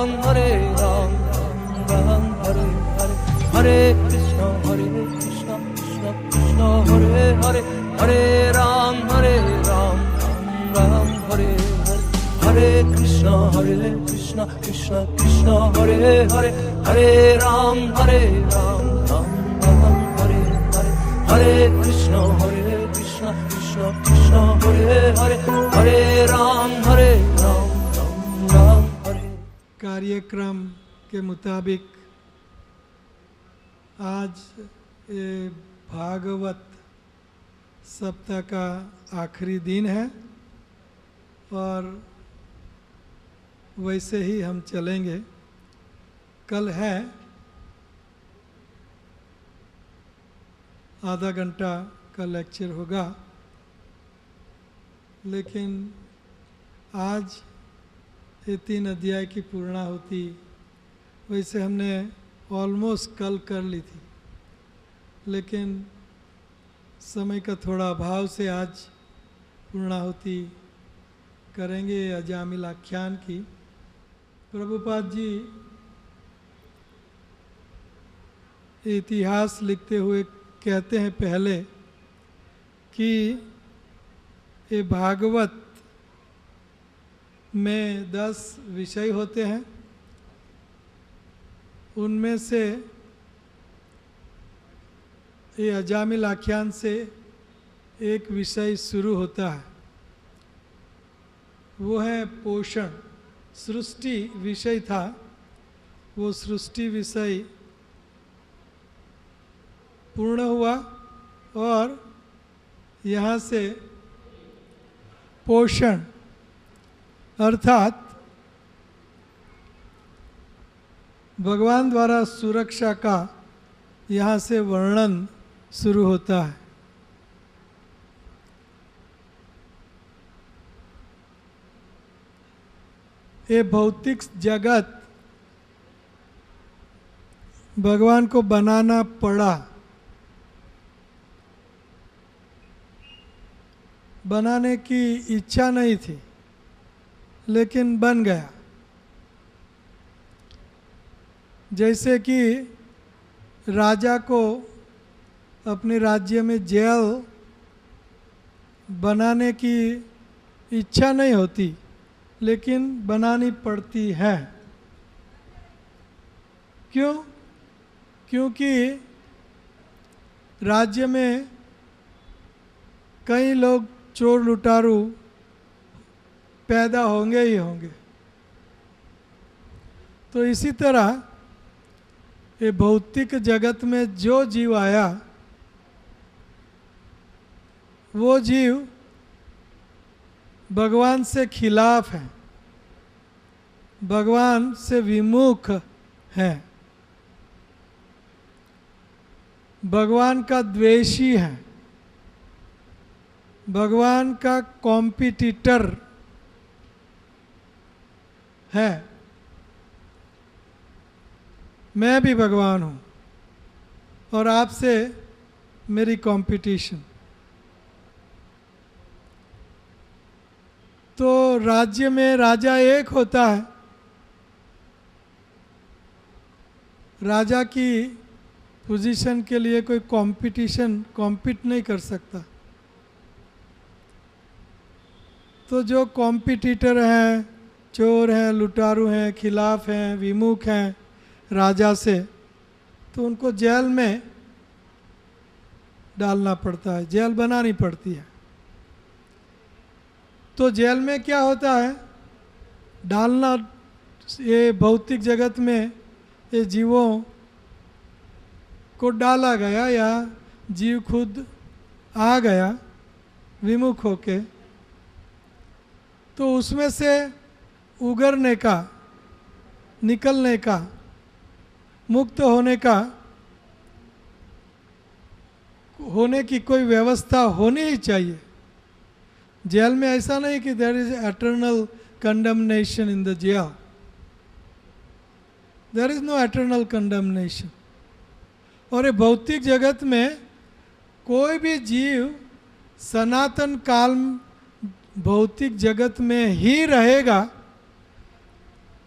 Hare Ram, Ram Ram, Hare Hare, Hare Krishna, Krishna Krishna, Hare Hare, Hare Ram, Ram Ram, Hare Hare, Hare Krishna, Krishna Krishna, Hare Hare, Hare Ram, Ram Ram, Hare Hare, Hare Krishna, Krishna Krishna, Hare Hare, Hare Ram, Ram Ram, Hare। कार्यक्रम के मुताबिक आज ये भागवत सप्ताह का आखिरी दिन है और वैसे ही हम चलेंगे। कल है आधा घंटा का लेक्चर होगा, लेकिन आज ये 3 अध्याय की पूर्णाहुति वैसे हमने ऑलमोस्ट कल कर ली थी, लेकिन समय का थोड़ा अभाव से आज पूर्णाहुति करेंगे अजामिल आख्यान की। प्रभुपाद जी इतिहास लिखते हुए कहते हैं पहले कि ये भागवत में 10 विषय होते हैं, उनमें से ये अजामिल आख्यान से एक विषय शुरू होता है, वो है पोषण। सृष्टि विषय था, वो सृष्टि विषय पूर्ण हुआ और यहाँ से पोषण अर्थात भगवान द्वारा सुरक्षा का यहाँ से वर्णन शुरू होता है। ये भौतिक जगत भगवान को बनाना पड़ा, बनाने की इच्छा नहीं थी लेकिन बन गया। जैसे कि राजा को अपने राज्य में जेल बनाने की इच्छा नहीं होती लेकिन बनानी पड़ती है। क्यों? क्योंकि राज्य में कई लोग चोर लुटारू पैदा होंगे ही होंगे। तो इसी तरह ये भौतिक जगत में जो जीव आया वो जीव भगवान से खिलाफ है, भगवान से विमुख है, भगवान का द्वेषी है, भगवान का कॉम्पिटिटर है। मैं भी भगवान हूँ और आपसे मेरी कंपटीशन। तो राज्य में राजा एक होता है, राजा की पोजीशन के लिए कोई कॉम्पीट नहीं कर सकता। तो जो कॉम्पिटिटर हैं, चोर हैं, लुटारू हैं, खिलाफ हैं, विमुख हैं राजा से, तो उनको जेल में डालना पड़ता है, जेल बनानी पड़ती है। तो जेल में क्या होता है, डालना, ये भौतिक जगत में ये जीवों को डाला गया या जीव खुद आ गया विमुख होके, तो उसमें से उगरने का, निकलने का, मुक्त होने की कोई व्यवस्था होनी ही चाहिए। जेल में ऐसा नहीं कि there is eternal condemnation in the jail, there is no eternal condemnation. और ये भौतिक जगत में कोई भी जीव सनातन काल भौतिक जगत में ही रहेगा,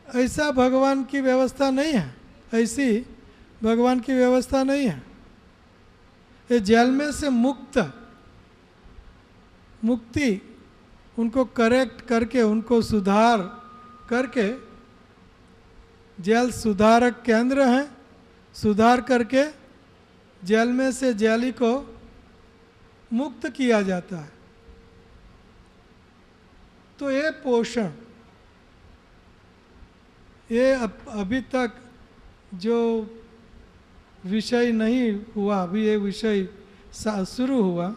ऐसा भगवान की व्यवस्था नहीं है, ऐसी भगवान की व्यवस्था नहीं है। ये जेल में से मुक्ति उनको करेक्ट करके, उनको सुधार करके, जेल सुधारक केंद्र है, सुधार करके जेल में से जेली को मुक्त किया जाता है। तो ये पोषण, ये अभी तक जो विषय नहीं हुआ, अभी ये विषय शुरू हुआ।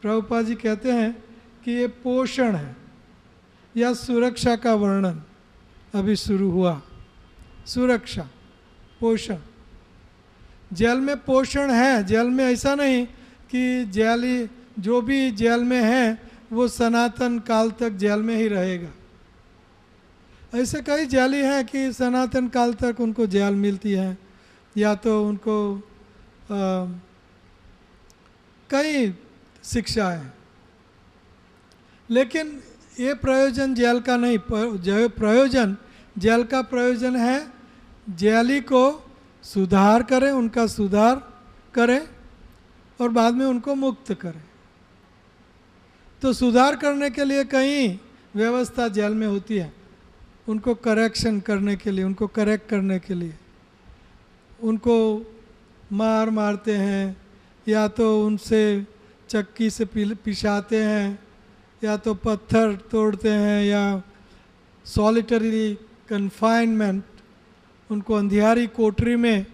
प्रभुपाद जी कहते हैं कि ये पोषण है या सुरक्षा का वर्णन अभी शुरू हुआ। सुरक्षा, पोषण, जेल में पोषण है। जेल में ऐसा नहीं कि जेली जो भी जेल में है वो सनातन काल तक जेल में ही रहेगा। ऐसे कई जेली हैं कि सनातन काल तक उनको जेल मिलती है, या तो उनको कई शिक्षाएं। लेकिन ये प्रयोजन जेल का नहीं, जो प्रयोजन जेल का प्रयोजन है जेली को सुधार करें, उनका सुधार करें और बाद में उनको मुक्त करें। तो सुधार करने के लिए कई व्यवस्था जेल में होती है, उनको करेक्शन करने के लिए, उनको करेक्ट करने के लिए। उनको मारते हैं, या तो उनसे चक्की से पिसाते हैं, या तो पत्थर तोड़ते हैं, या सॉलिटरी कन्फाइनमेंट, उनको अंधियारी कोठरी में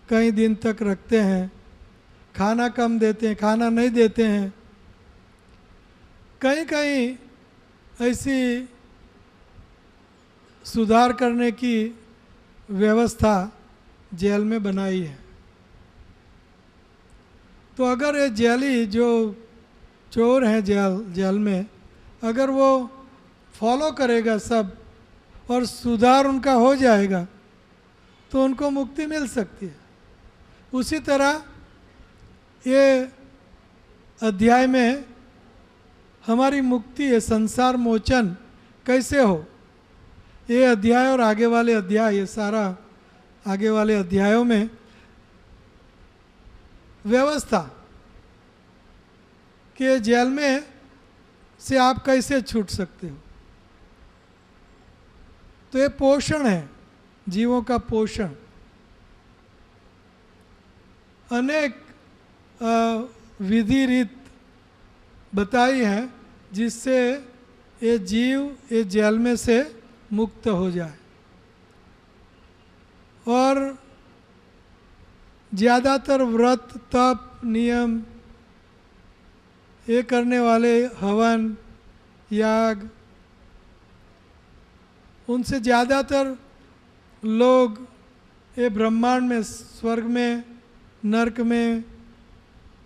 कई दिन तक रखते हैं। खाना कम देते हैं, खाना नहीं देते हैं। कहीं कहीं ऐसी सुधार करने की व्यवस्था जेल में बनाई है। तो अगर ये जेली जो चोर हैं जेल में, अगर वो फॉलो करेगा सब और सुधार उनका हो जाएगा तो उनको मुक्ति मिल सकती है। उसी तरह ये अध्याय में हमारी मुक्ति है, संसार मोचन कैसे हो, ये अध्याय और आगे वाले अध्याय, ये सारा आगे वाले अध्यायों में व्यवस्था कि जेल में से आप कैसे छूट सकते हो। तो ये पोषण है, जीवों का पोषण। अनेक विधि रीत बताई है जिससे ये जीव ये जेल में से मुक्त हो जाए। और ज़्यादातर व्रत, तप, नियम ये करने वाले, हवन, याग, उनसे ज़्यादातर लोग ये ब्रह्मांड में, स्वर्ग में, नरक में,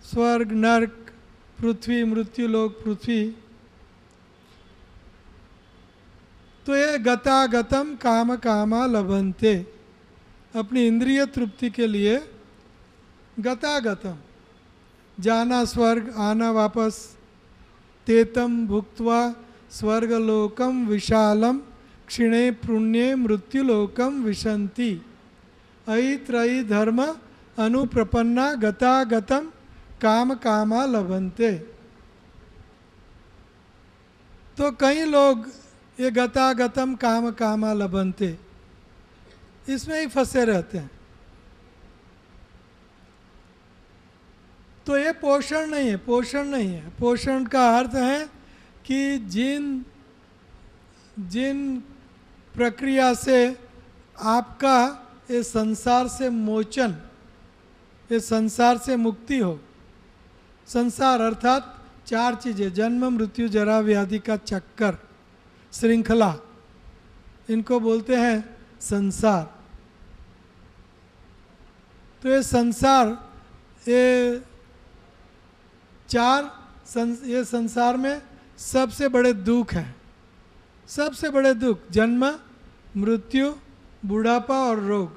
स्वर्ग, नरक, पृथ्वी, मृत्यु लोक, पृथ्वी, तो ये गतागतम काम कामा लभन्ते, अपनी इंद्रिय तृप्ति के लिए गतागतम, जाना स्वर्ग, आना वापस, तेतम भुक्त्वा स्वर्गलोकम विशालम क्षिणे पुण्ये मृत्युलोकम विशन्ति, अयि त्रयी धर्म अनुप्रपन्ना गतागतम काम कामा लभन्ते। तो कई लोग ये गतागतम काम कामा लभन्ते इसमें ही फंसे रहते हैं। तो ये पोषण नहीं है, पोषण नहीं है। पोषण का अर्थ है कि जिन प्रक्रिया से आपका ये संसार से मोचन, ये संसार से मुक्ति हो। संसार अर्थात चार चीज़ें, जन्म, मृत्यु, जरा, व्याधि का चक्कर, श्रृंखला, इनको बोलते हैं संसार। तो ये संसार, ये ये संसार में सबसे बड़े दुख हैं, सबसे बड़े दुख, जन्म, मृत्यु, बुढ़ापा और रोग,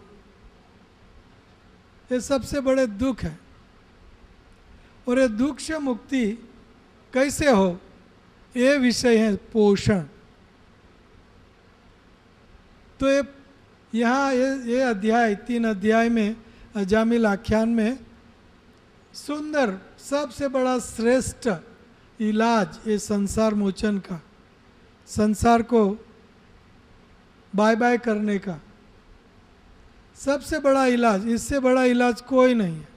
ये सबसे बड़े दुख है। और ये दुख से मुक्ति कैसे हो, ये विषय है पोषण। तो यहाँ ये अध्याय 3 अध्याय में अजामिल आख्यान में सुंदर सबसे बड़ा श्रेष्ठ इलाज ये संसार मोचन का, संसार को बाय बाय करने का सबसे बड़ा इलाज, इससे बड़ा इलाज कोई नहीं है।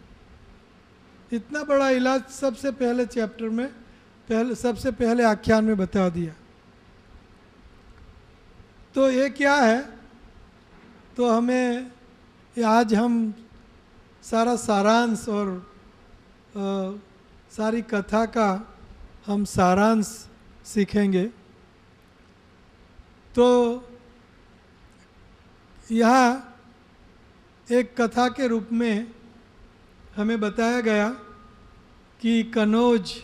इतना बड़ा इलाज सबसे पहले चैप्टर में सबसे पहले आख्यान में बता दिया। तो ये क्या है, तो हमें आज हम सारा सारांश और सारी कथा का हम सारांश सीखेंगे। तो यहाँ एक कथा के रूप में हमें बताया गया कि कनौज,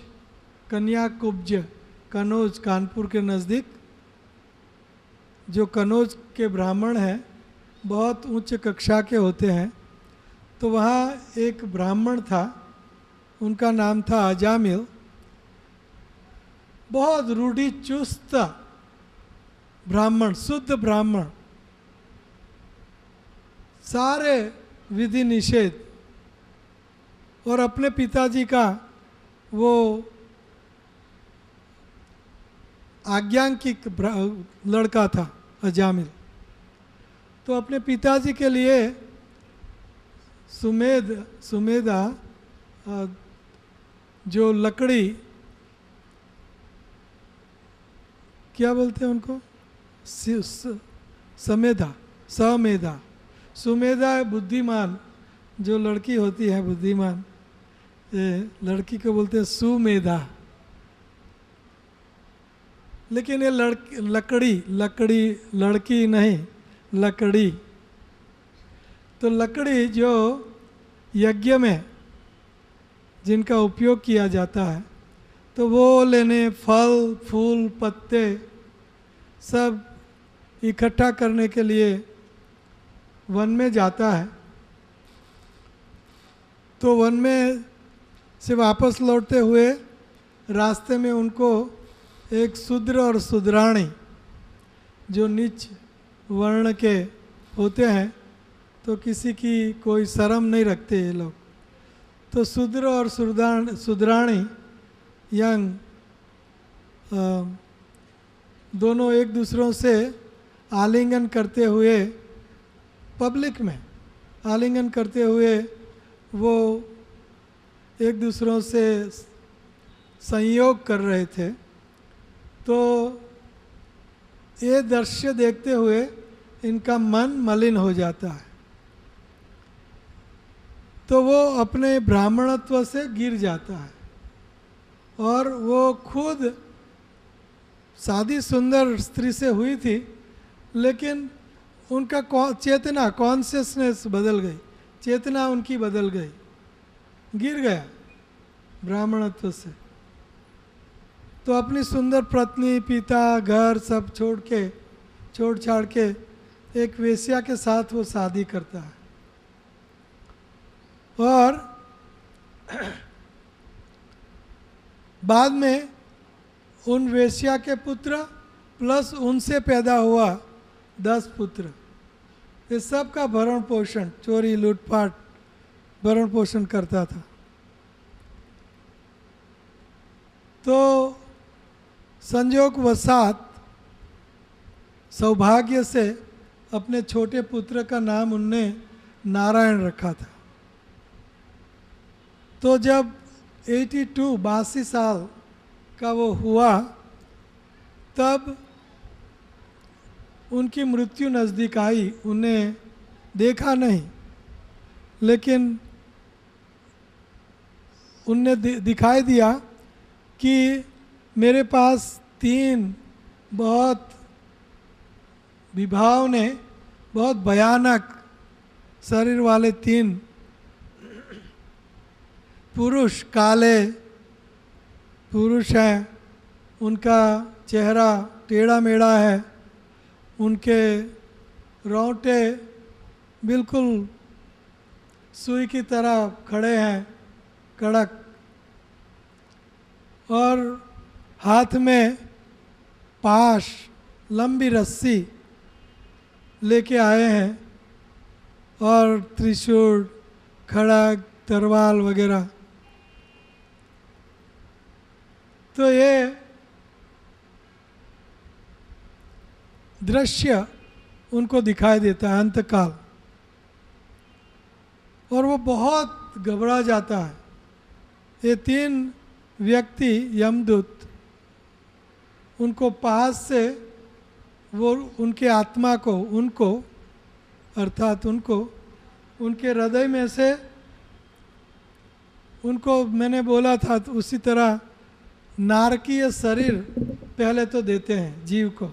कन्याकुब्ज, कनौज कानपुर के नज़दीक जो कनौज के ब्राह्मण हैं बहुत उच्च कक्षा के होते हैं। तो वहाँ एक ब्राह्मण था, उनका नाम था अजामिल। बहुत रूढ़ि चुस्त ब्राह्मण, शुद्ध ब्राह्मण, सारे विधि निषेध, और अपने पिताजी का वो आज्ञांकिक लड़का था अजामिल। तो अपने पिताजी के लिए सुमेधा जो लकड़ी, क्या बोलते हैं उनको, समेधा, सुमेधा बुद्धिमान जो लड़की होती है, बुद्धिमान, ये लड़की को बोलते हैं सुमेधा। लेकिन ये लड़की नहीं, लकड़ी। तो लकड़ी जो यज्ञ में जिनका उपयोग किया जाता है, तो वो लेने फल फूल पत्ते सब इकट्ठा करने के लिए वन में जाता है। तो वन में से वापस लौटते हुए रास्ते में उनको एक शूद्र और शूद्राणी जो नीच वर्ण के होते हैं, तो किसी की कोई शर्म नहीं रखते ये लोग। तो शूद्र और शूद्राणी यंग दोनों एक दूसरों से आलिंगन करते हुए, पब्लिक में आलिंगन करते हुए वो एक दूसरों से संयोग कर रहे थे। तो ये दृश्य देखते हुए इनका मन मलिन हो जाता है। तो वो अपने ब्राह्मणत्व से गिर जाता है और वो खुद शादी सुंदर स्त्री से हुई थी, लेकिन उनका चेतना, कॉन्शियसनेस बदल गई, चेतना उनकी बदल गई, गिर गया ब्राह्मणत्व से। तो अपनी सुंदर पत्नी, पिता, घर सब छोड़ छाड़ के एक वेश्या के साथ वो शादी करता है। और बाद में उन वेश्या के पुत्र प्लस उनसे पैदा हुआ 10 पुत्र, इस सब का भरण पोषण, चोरी लूटपाट भरण पोषण करता था। तो संयोगवशात सौभाग्य से अपने छोटे पुत्र का नाम उनने नारायण रखा था। तो जब 82 साल का वो हुआ, तब उनकी मृत्यु नज़दीक आई। उन्हें देखा नहीं, लेकिन उनने दिखाई दिया कि मेरे पास 3 बहुत विभावने, बहुत भयानक शरीर वाले 3 पुरुष, काले पुरुष हैं। उनका चेहरा टेढ़ा मेढ़ा है, उनके रोंटे बिल्कुल सुई की तरह खड़े हैं, कड़क, और हाथ में पाश, लंबी रस्सी लेके आए हैं, और त्रिशूल, खड़ग, तलवार वगैरह। तो ये दृश्य उनको दिखाई देता है अंतकाल, और वो बहुत घबरा जाता है। ये 3 व्यक्ति यमदूत उनको पास से, वो उनके आत्मा को, उनको अर्थात उनको उनके हृदय में से, उनको मैंने बोला था तो उसी तरह नारकीय शरीर पहले तो देते हैं जीव को,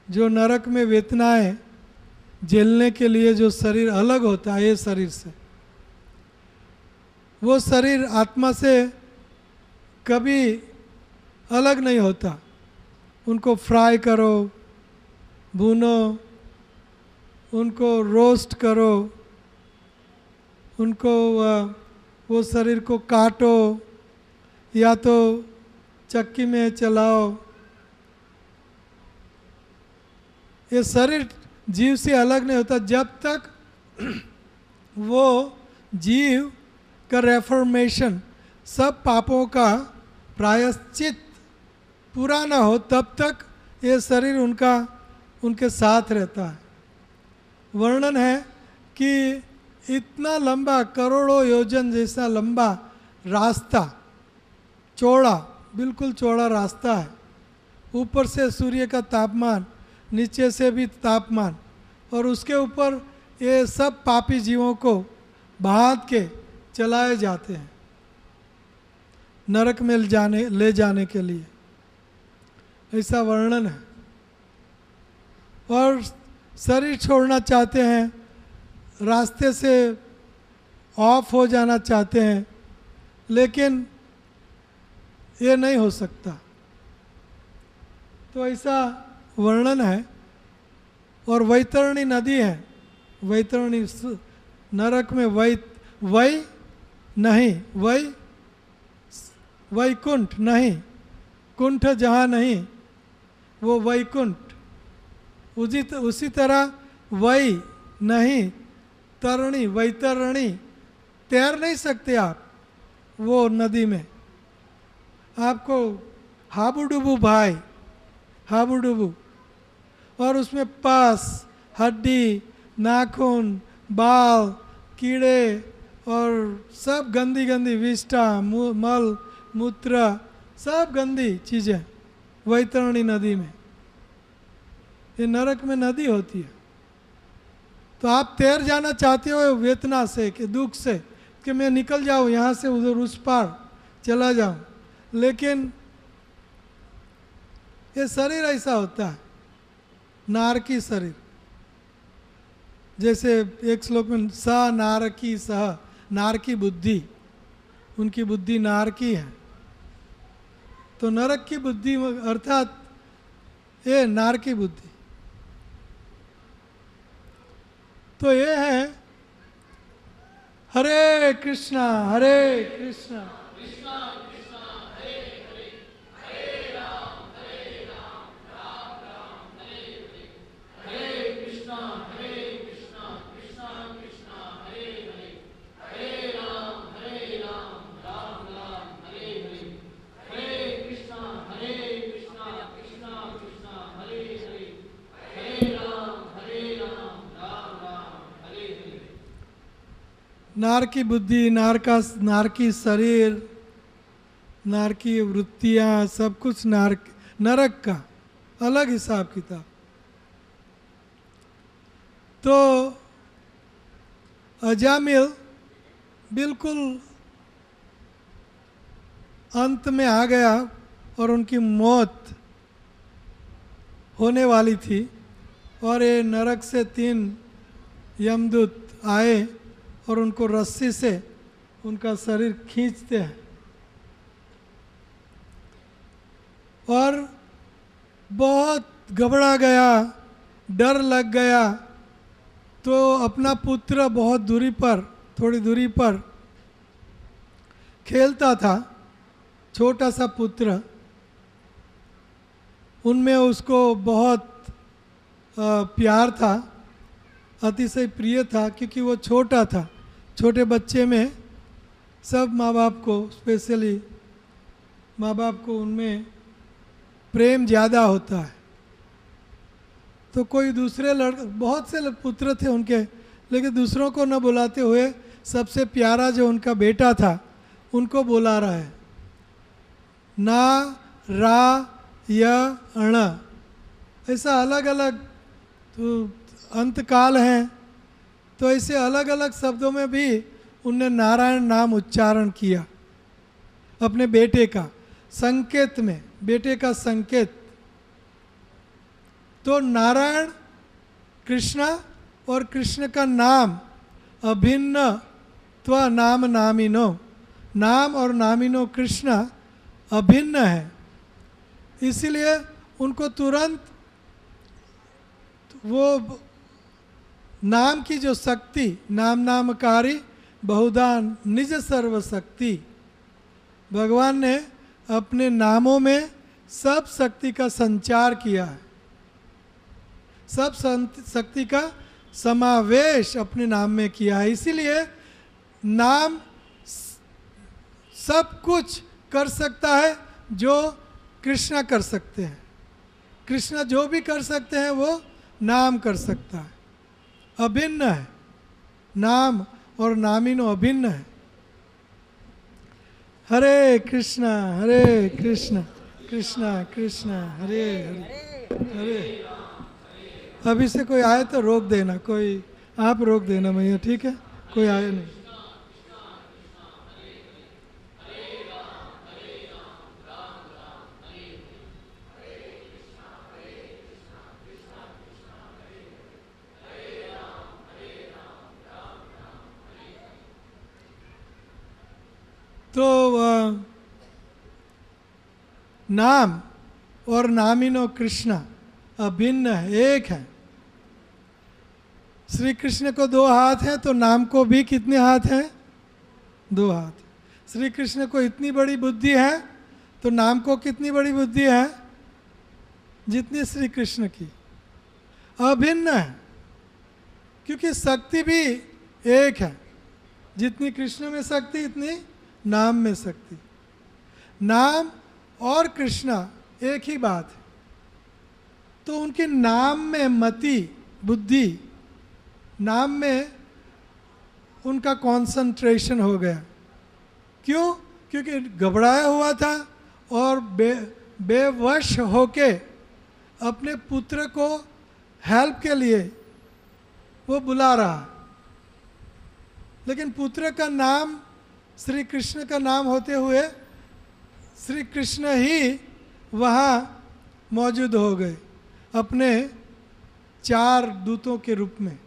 जो नरक में वेदनाएं झेलने के लिए जो शरीर अलग होता है ये शरीर से, वो शरीर आत्मा से कभी अलग नहीं होता। उनको फ्राई करो, भूनो, उनको रोस्ट करो, उनको वो शरीर को काटो या तो चक्की में चलाओ। ये शरीर जीव से अलग नहीं होता जब तक वो जीव का रेफॉर्मेशन, सब पापों का प्रायश्चित पूरा ना हो, तब तक ये शरीर उनके साथ रहता है। वर्णन है कि इतना लंबा, करोड़ों योजन जैसा लंबा रास्ता, चौड़ा, बिल्कुल चौड़ा रास्ता है। ऊपर से सूर्य का तापमान, नीचे से भी तापमान, और उसके ऊपर ये सब पापी जीवों को बांध के चलाए जाते हैं नरक में ले जाने के लिए, ऐसा वर्णन है। और शरीर छोड़ना चाहते हैं, रास्ते से ऑफ हो जाना चाहते हैं, लेकिन ये नहीं हो सकता। तो ऐसा वर्णन है। और वैतरणी नदी है, वैतरणी, नरक में वै नहीं, वैकुंठ नहीं, कुंठ जहाँ नहीं वो वैकुंठ, उसी तरह वै नहीं, तरणी, वैतरणी, तैर नहीं सकते आप वो नदी में, आपको हाबुडुबु भाई, हाबुडुबु, और उसमें पस, हड्डी, नाखून, बाल, कीड़े और सब गंदी गंदी विष्ठा, मल मूत्र, सब गंदी चीज़ें वैतरणी नदी में। ये नरक में नदी होती है। तो आप तैर जाना चाहते हो वेदना से, कि दुख से, कि मैं निकल जाऊँ यहाँ से, उधर उस पार चला जाऊँ, लेकिन ये शरीर ऐसा होता है, नारकी शरीर। जैसे एक श्लोक में स नारकी सह, नारकी बुद्धि, उनकी बुद्धि नारकी है। तो नरक की बुद्धि अर्थात ये नारकी बुद्धि। तो ये है हरे कृष्णा हरे कृष्णा कृष्णा कृष्णा हरे हरे, हरे राम राम राम हरे हरे, हरे कृष्णा कृष्णा कृष्णा हरे हरे, हरे राम राम राम हरे हरे, हरे कृष्णा कृष्णा कृष्णा हरे हरे, हरे राम राम राम हरे हरे। नारकी बुद्धि, नारकी शरीर, नारकी वृत्तियाँ, सब कुछ नरक का अलग हिसाब किताब। तो अजामिल बिल्कुल अंत में आ गया और उनकी मौत होने वाली थी, और ये नरक से 3 यमदूत आए और उनको रस्सी से उनका शरीर खींचते हैं, और बहुत घबरा गया, डर लग गया। तो अपना पुत्र बहुत दूरी पर, थोड़ी दूरी पर खेलता था, छोटा सा पुत्र, उनमें उसको बहुत प्यार था, अतिशय प्रिय था, क्योंकि वो छोटा था। छोटे बच्चे में सब माँ बाप को, स्पेशली माँ बाप को उनमें प्रेम ज़्यादा होता है। तो कोई दूसरे बहुत से पुत्र थे उनके, लेकिन दूसरों को न बुलाते हुए सबसे प्यारा जो उनका बेटा था उनको बुला रहा है। ना, रा, या, अण, ऐसा अलग अलग तो अंतकाल हैं, तो ऐसे अलग अलग शब्दों में भी उनने नारायण नाम उच्चारण किया अपने बेटे का, संकेत में, बेटे का संकेत। तो नारायण कृष्णा और कृष्ण का नाम अभिन्न त्व नाम नामिनो, नाम और नामिनो कृष्णा अभिन्न है, इसीलिए उनको तुरंत वो नाम की जो शक्ति, नाम नामकारी बहुधा निज सर्वशक्ति, भगवान ने अपने नामों में सब शक्ति का संचार किया है, सब शक्ति का समावेश अपने नाम में किया है। इसीलिए नाम सब कुछ कर सकता है जो कृष्णा कर सकते हैं। कृष्णा जो भी कर सकते हैं वो नाम कर सकता है, अभिन्न है। नाम और नामिनो अभिन्न है। हरे कृष्णा कृष्णा कृष्णा हरे हरे हरे। अभी से कोई आए तो रोक देना, कोई आप रोक देना भैया, ठीक है? कोई आए नहीं। तो नाम और नामिनो कृष्णा अभिन्न है, एक है। श्री कृष्ण को 2 हाथ हैं, तो नाम को भी कितने हाथ हैं? 2 हाथ। श्री कृष्ण को इतनी बड़ी बुद्धि है, तो नाम को कितनी बड़ी बुद्धि है? जितनी श्री कृष्ण की। अभिन्न है, क्योंकि शक्ति भी एक है। जितनी कृष्ण में शक्ति, इतनी नाम में शक्ति। नाम और कृष्णा एक ही बात है। तो उनके नाम में मति, बुद्धि, नाम में उनका कंसंट्रेशन हो गया। क्यों? क्योंकि घबराया हुआ था और बेवश होके अपने पुत्र को हेल्प के लिए वो बुला रहा, लेकिन पुत्र का नाम श्री कृष्ण का नाम होते हुए श्री कृष्ण ही वहाँ मौजूद हो गए अपने 4 दूतों के रूप में।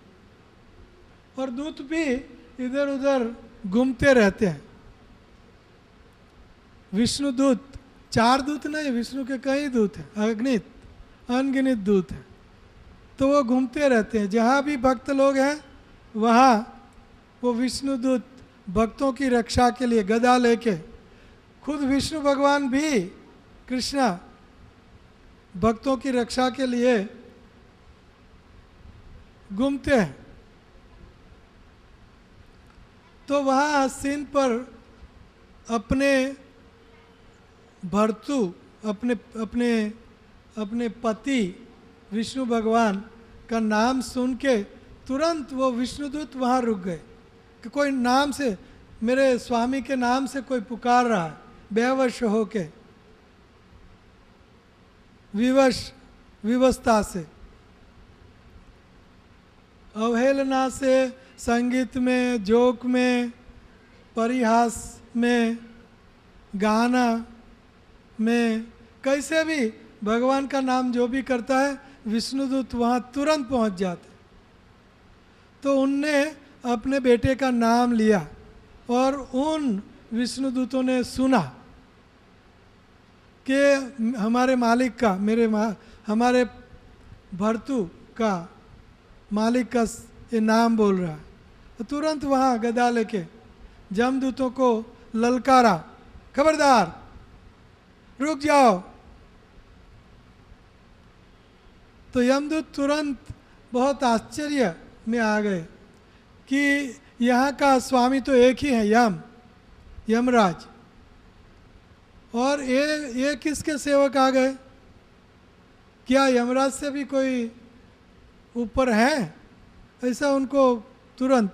और दूत भी इधर उधर घूमते रहते हैं। विष्णु दूत, 4 दूत नहीं, विष्णु के कई दूत हैं, अगणित अनगिनत दूत हैं। तो वो घूमते रहते हैं, जहाँ भी भक्त लोग हैं वहाँ वो विष्णु दूत भक्तों की रक्षा के लिए गदा लेके, खुद विष्णु भगवान भी कृष्णा भक्तों की रक्षा के लिए घूमते हैं। तो वहाँ आसीन पर अपने भर्तृ, अपने अपने अपने पति विष्णु भगवान का नाम सुन के तुरंत वो विष्णुदूत वहाँ रुक गए कि कोई नाम से, मेरे स्वामी के नाम से कोई पुकार रहा है, बेवश होके, विवस्था से, अवहेलना से, संगीत में, जोक में, परिहास में, गाना में, कैसे भी भगवान का नाम जो भी करता है विष्णुदूत वहाँ तुरंत पहुँच जाते। तो उनने अपने बेटे का नाम लिया और उन विष्णुदूतों ने सुना कि हमारे मालिक का, हमारे भर्तृ का, मालिक का ये नाम बोल रहा है। तो तुरंत वहाँ गदा लेके जमदूतों को ललकारा, खबरदार रुक जाओ। तो यमदूत तुरंत बहुत आश्चर्य में आ गए कि यहाँ का स्वामी तो एक ही है, यमराज, और ये किसके सेवक आ गए? क्या यमराज से भी कोई ऊपर है? ऐसा उनको तुरंत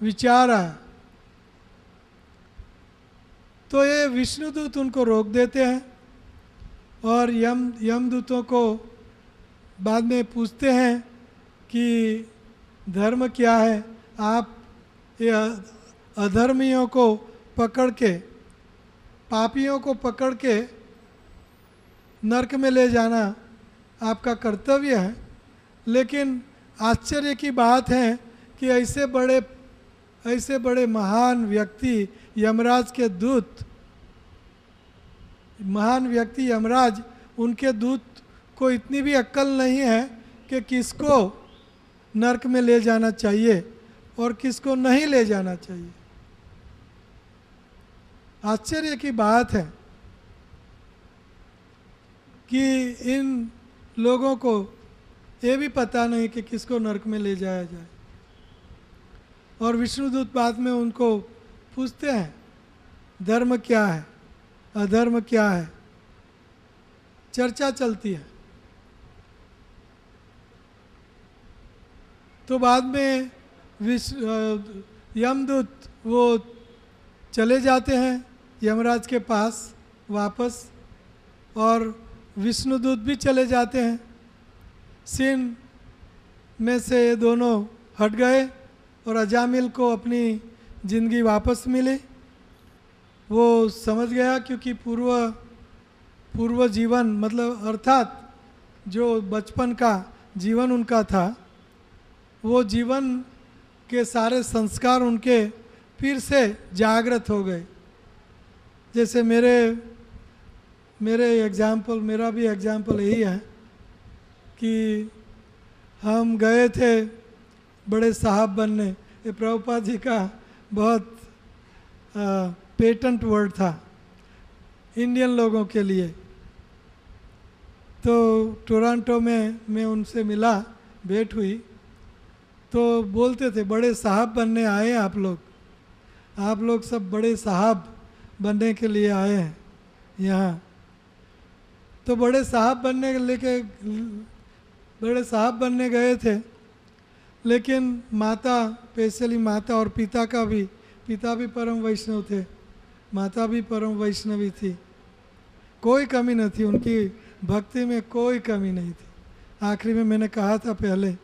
विचार आया। तो ये विष्णुदूत उनको रोक देते हैं और यमदूतों को बाद में पूछते हैं कि धर्म क्या है? आप ये अधर्मियों को पकड़ के, पापियों को पकड़ के नरक में ले जाना आपका कर्तव्य है, लेकिन आश्चर्य की बात है कि ऐसे बड़े महान व्यक्ति यमराज के दूत, महान व्यक्ति यमराज, उनके दूत को इतनी भी अक्ल नहीं है कि किसको नरक में ले जाना चाहिए और किसको नहीं ले जाना चाहिए। आश्चर्य की बात है कि इन लोगों को ये भी पता नहीं कि किसको नरक में ले जाया जाए। और विष्णुदूत बाद में उनको पूछते हैं धर्म क्या है, अधर्म क्या है, चर्चा चलती है। तो बाद में यमदूत वो चले जाते हैं यमराज के पास वापस, और विष्णुदूत भी चले जाते हैं। सीन में से ये दोनों हट गए और अजामिल को अपनी ज़िंदगी वापस मिली। वो समझ गया क्योंकि पूर्व जीवन, मतलब अर्थात जो बचपन का जीवन उनका था, वो जीवन के सारे संस्कार उनके फिर से जागृत हो गए। जैसे मेरा भी एग्जाम्पल यही है कि हम गए थे बड़े साहब बनने। ये प्रभुपाद जी का बहुत पेटेंट वर्ड था इंडियन लोगों के लिए। तो टोरंटो में मैं उनसे मिला, भेंट हुई, तो बोलते थे बड़े साहब बनने आए आप लोग सब बड़े साहब बनने के लिए आए हैं यहाँ। तो बड़े साहब बनने गए थे, लेकिन माता, स्पेशली माता और पिता भी परम वैष्णव थे, माता भी परम वैष्णवी थी। कोई कमी नहीं थी उनकी भक्ति में, कोई कमी नहीं थी। आखिरी में मैंने कहा था पहले,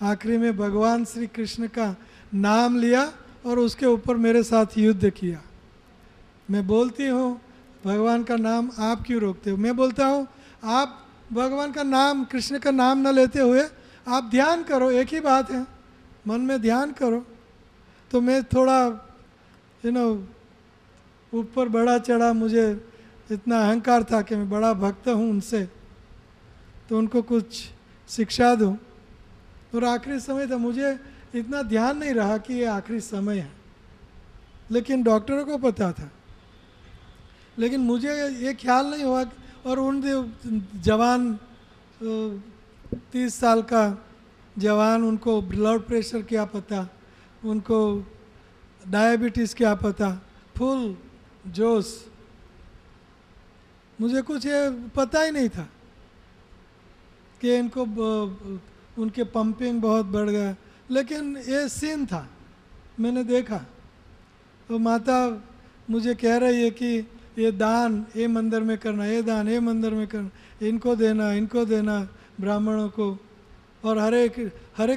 आखिरी में भगवान श्री कृष्ण का नाम लिया और उसके ऊपर मेरे साथ युद्ध किया। मैं बोलती हूँ भगवान का नाम आप क्यों रोकते हो? मैं बोलता हूँ आप भगवान का नाम, कृष्ण का नाम न लेते हुए आप ध्यान करो, एक ही बात है, मन में ध्यान करो। तो मैं थोड़ा ऊपर बड़ा चढ़ा, मुझे इतना अहंकार था कि मैं बड़ा भक्त हूँ उनसे, तो उनको कुछ शिक्षा दूँ। और आखिरी समय था, मुझे इतना ध्यान नहीं रहा कि ये आखिरी समय है, लेकिन डॉक्टरों को पता था, लेकिन मुझे ये ख्याल नहीं हुआ। और उन जवान 30 साल का जवान, उनको ब्लड प्रेशर क्या पता, उनको डायबिटीज़ क्या पता, फुल जोश। मुझे कुछ ये पता ही नहीं था कि इनको उनके पंपिंग बहुत बढ़ गया, लेकिन ये सीन था, मैंने देखा। तो माता मुझे कह रही है कि ये दान ये मंदिर में करना, ये दान ये मंदिर में करना, इनको देना ब्राह्मणों को। और हरे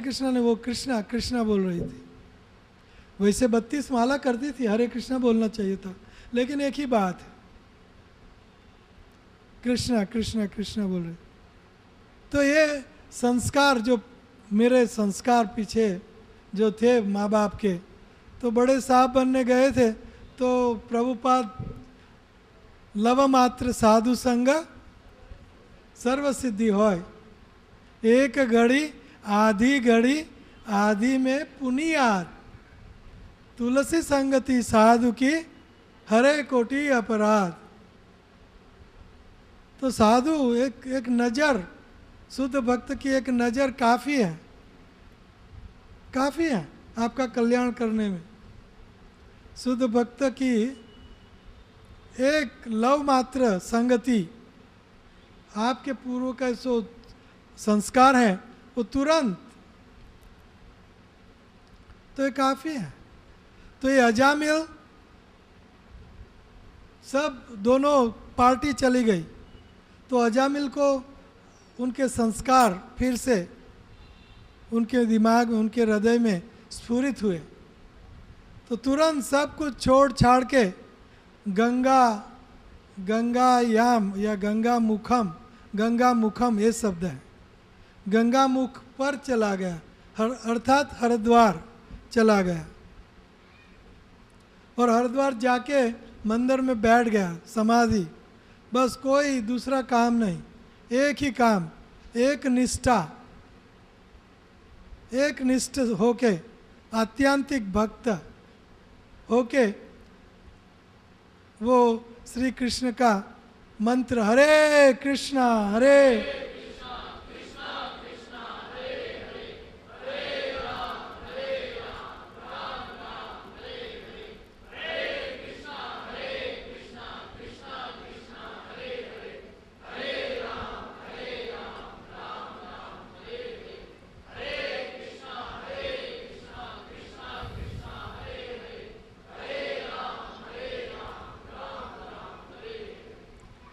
कृष्णा ने, वो कृष्णा कृष्णा बोल रही थी। वैसे 32 माला करती थी, हरे कृष्णा बोलना चाहिए था, लेकिन एक ही बात है, कृष्णा कृष्णा कृष्णा बोल रही। तो ये संस्कार, जो मेरे संस्कार पीछे जो थे माँ बाप के, तो बड़े साहब बनने गए थे। तो प्रभुपाद लव मात्र साधु संग सर्व सिद्धि होय, एक घड़ी आधी में पुनियाद, तुलसी संगति साधु की हरे कोटि अपराध। तो साधु एक नज़र शुद्ध भक्त की एक नज़र काफ़ी है, काफ़ी है आपका कल्याण करने में। शुद्ध भक्त की एक लव मात्र संगति, आपके पूर्व का जो संस्कार है वो तुरंत, तो ये काफ़ी है। तो ये अजामिल सब दोनों पार्टी चली गई, तो अजामिल को उनके संस्कार फिर से उनके दिमाग में, उनके हृदय में स्फुरित हुए, तो तुरंत सब कुछ छोड़ छाड़ के गंगा याम या गंगा मुखम ये शब्द है, गंगा मुख पर चला गया, अर्थात हरिद्वार चला गया। और हरिद्वार जाके मंदिर में बैठ गया, समाधि, बस कोई दूसरा काम नहीं, एक ही काम, एक निष्ठ होके, आत्यांतिक भक्त होके वो श्री कृष्ण का मंत्र हरे कृष्णा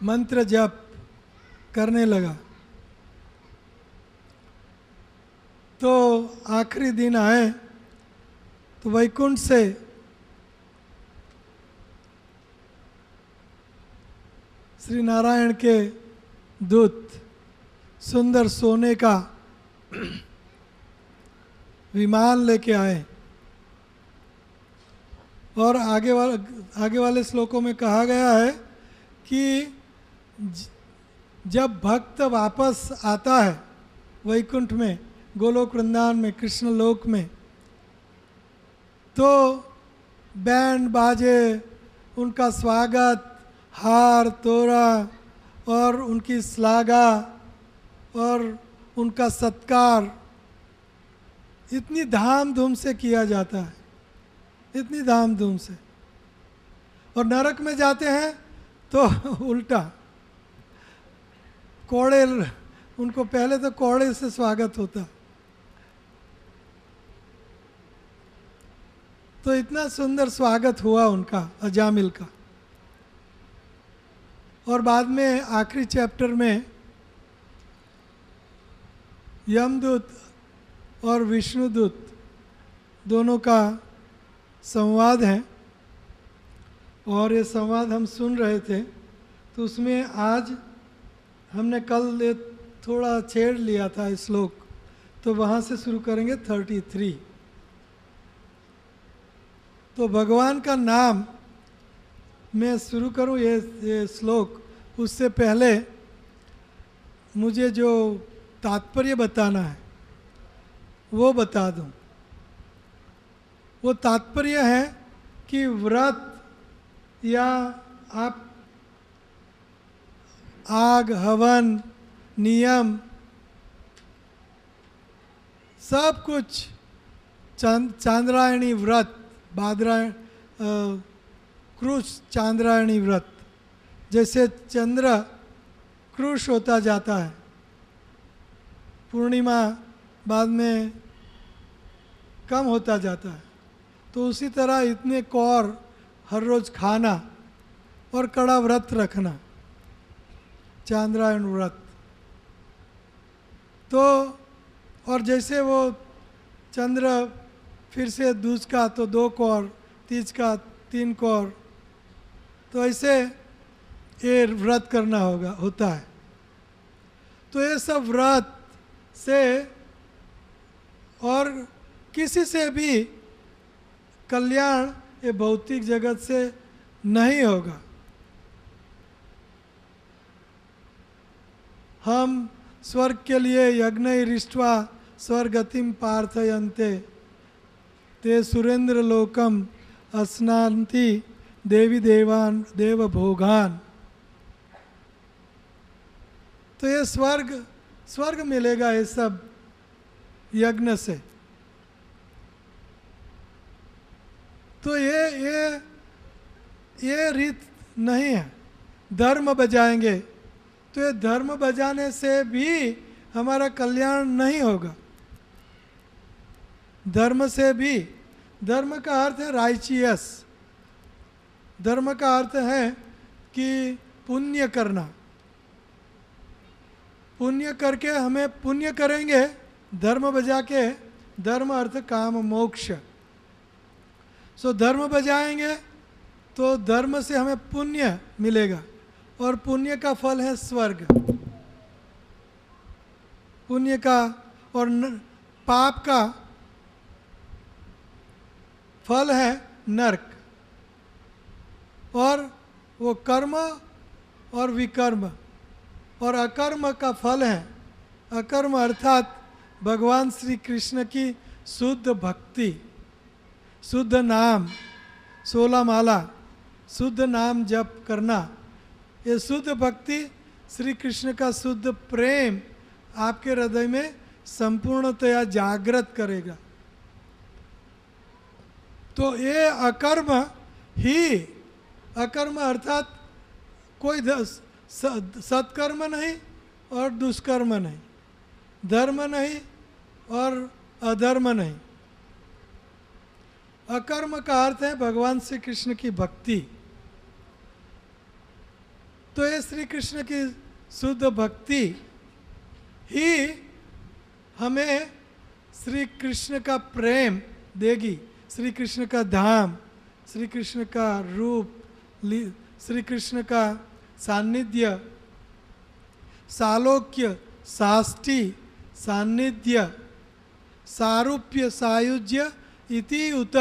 मंत्र जप करने लगा। तो आखिरी दिन आए तो वैकुंठ से श्री नारायण के दूत सुंदर सोने का विमान लेके आए, और आगे वाले श्लोकों में कहा गया है कि जब भक्त वापस आता है वैकुंठ में, गोलोक वृंदावन में, कृष्ण लोक में, तो बैंड बाजे उनका स्वागत, हार तोरा और उनकी श्लाघा और उनका सत्कार इतनी धाम धूम से किया जाता है, इतनी धाम धूम से। और नरक में जाते हैं तो उल्टा, कोड़े, उनको पहले तो कोड़े से स्वागत होता। तो इतना सुंदर स्वागत हुआ उनका अजामिल का। और बाद में आखिरी चैप्टर में यमदूत और विष्णुदूत दोनों का संवाद है, और ये संवाद हम सुन रहे थे। तो उसमें आज हमने कल ये थोड़ा छेड़ लिया था श्लोक, तो वहाँ से शुरू करेंगे 33। तो भगवान का नाम मैं शुरू करूँ ये श्लोक, उससे पहले मुझे जो तात्पर्य बताना है वो बता दूं। वो तात्पर्य है कि व्रत या आप आग, हवन, नियम सब कुछ, चांद्रायणी व्रत, क्रूश चांद्रायणी व्रत, जैसे चंद्र क्रूश होता जाता है, पूर्णिमा बाद में कम होता जाता है, तो उसी तरह इतने कौर हर रोज़ खाना और कड़ा व्रत रखना, चांद्रायण व्रत। तो और जैसे वो चंद्र फिर से दूज का तो 2 कौर, तीज का 3 कौर, तो ऐसे ये व्रत करना होता है। तो ये सब व्रत से और किसी से भी कल्याण ये भौतिक जगत से नहीं होगा। हम स्वर्ग के लिए यज्ञ रिष्ट्वा स्वर्गतिम पार्थयन्ते ते सुरेंद्र लोकम अस्नान्ति देवी देवान देव भोगान। तो ये स्वर्ग मिलेगा ये सब यज्ञ से। तो ये रीत नहीं है। धर्म बजाएंगे तो ये धर्म बजाने से भी हमारा कल्याण नहीं होगा। धर्म से भी, धर्म का अर्थ है राइचियस, धर्म का अर्थ है कि पुण्य करना। पुण्य करके हमें पुण्य करेंगे धर्म बजा के, धर्म अर्थ काम मोक्ष। सो धर्म बजाएंगे तो धर्म से हमें पुण्य मिलेगा और पुण्य का फल है स्वर्ग। पुण्य का और पाप का फल है नरक। और वो कर्म और विकर्म और अकर्म का फल है, अकर्म अर्थात भगवान श्री कृष्ण की शुद्ध भक्ति, शुद्ध नाम, 16 माला शुद्ध नाम जप करना। ये शुद्ध भक्ति, श्री कृष्ण का शुद्ध प्रेम आपके हृदय में संपूर्णतया जागृत करेगा। तो ये अकर्म ही, अकर्म अर्थात कोई सत्कर्म नहीं और दुष्कर्म नहीं, धर्म नहीं और अधर्म नहीं। अकर्म का अर्थ है भगवान श्री कृष्ण की भक्ति। तो ये श्री कृष्ण की शुद्ध भक्ति ही हमें श्री कृष्ण का प्रेम देगी, श्री कृष्ण का धाम, श्री कृष्ण का रूप, श्री कृष्ण का सान्निध्य, सालोक्य, साष्टी, सान्निध्य, सारूप्य, सायुज्य इति उत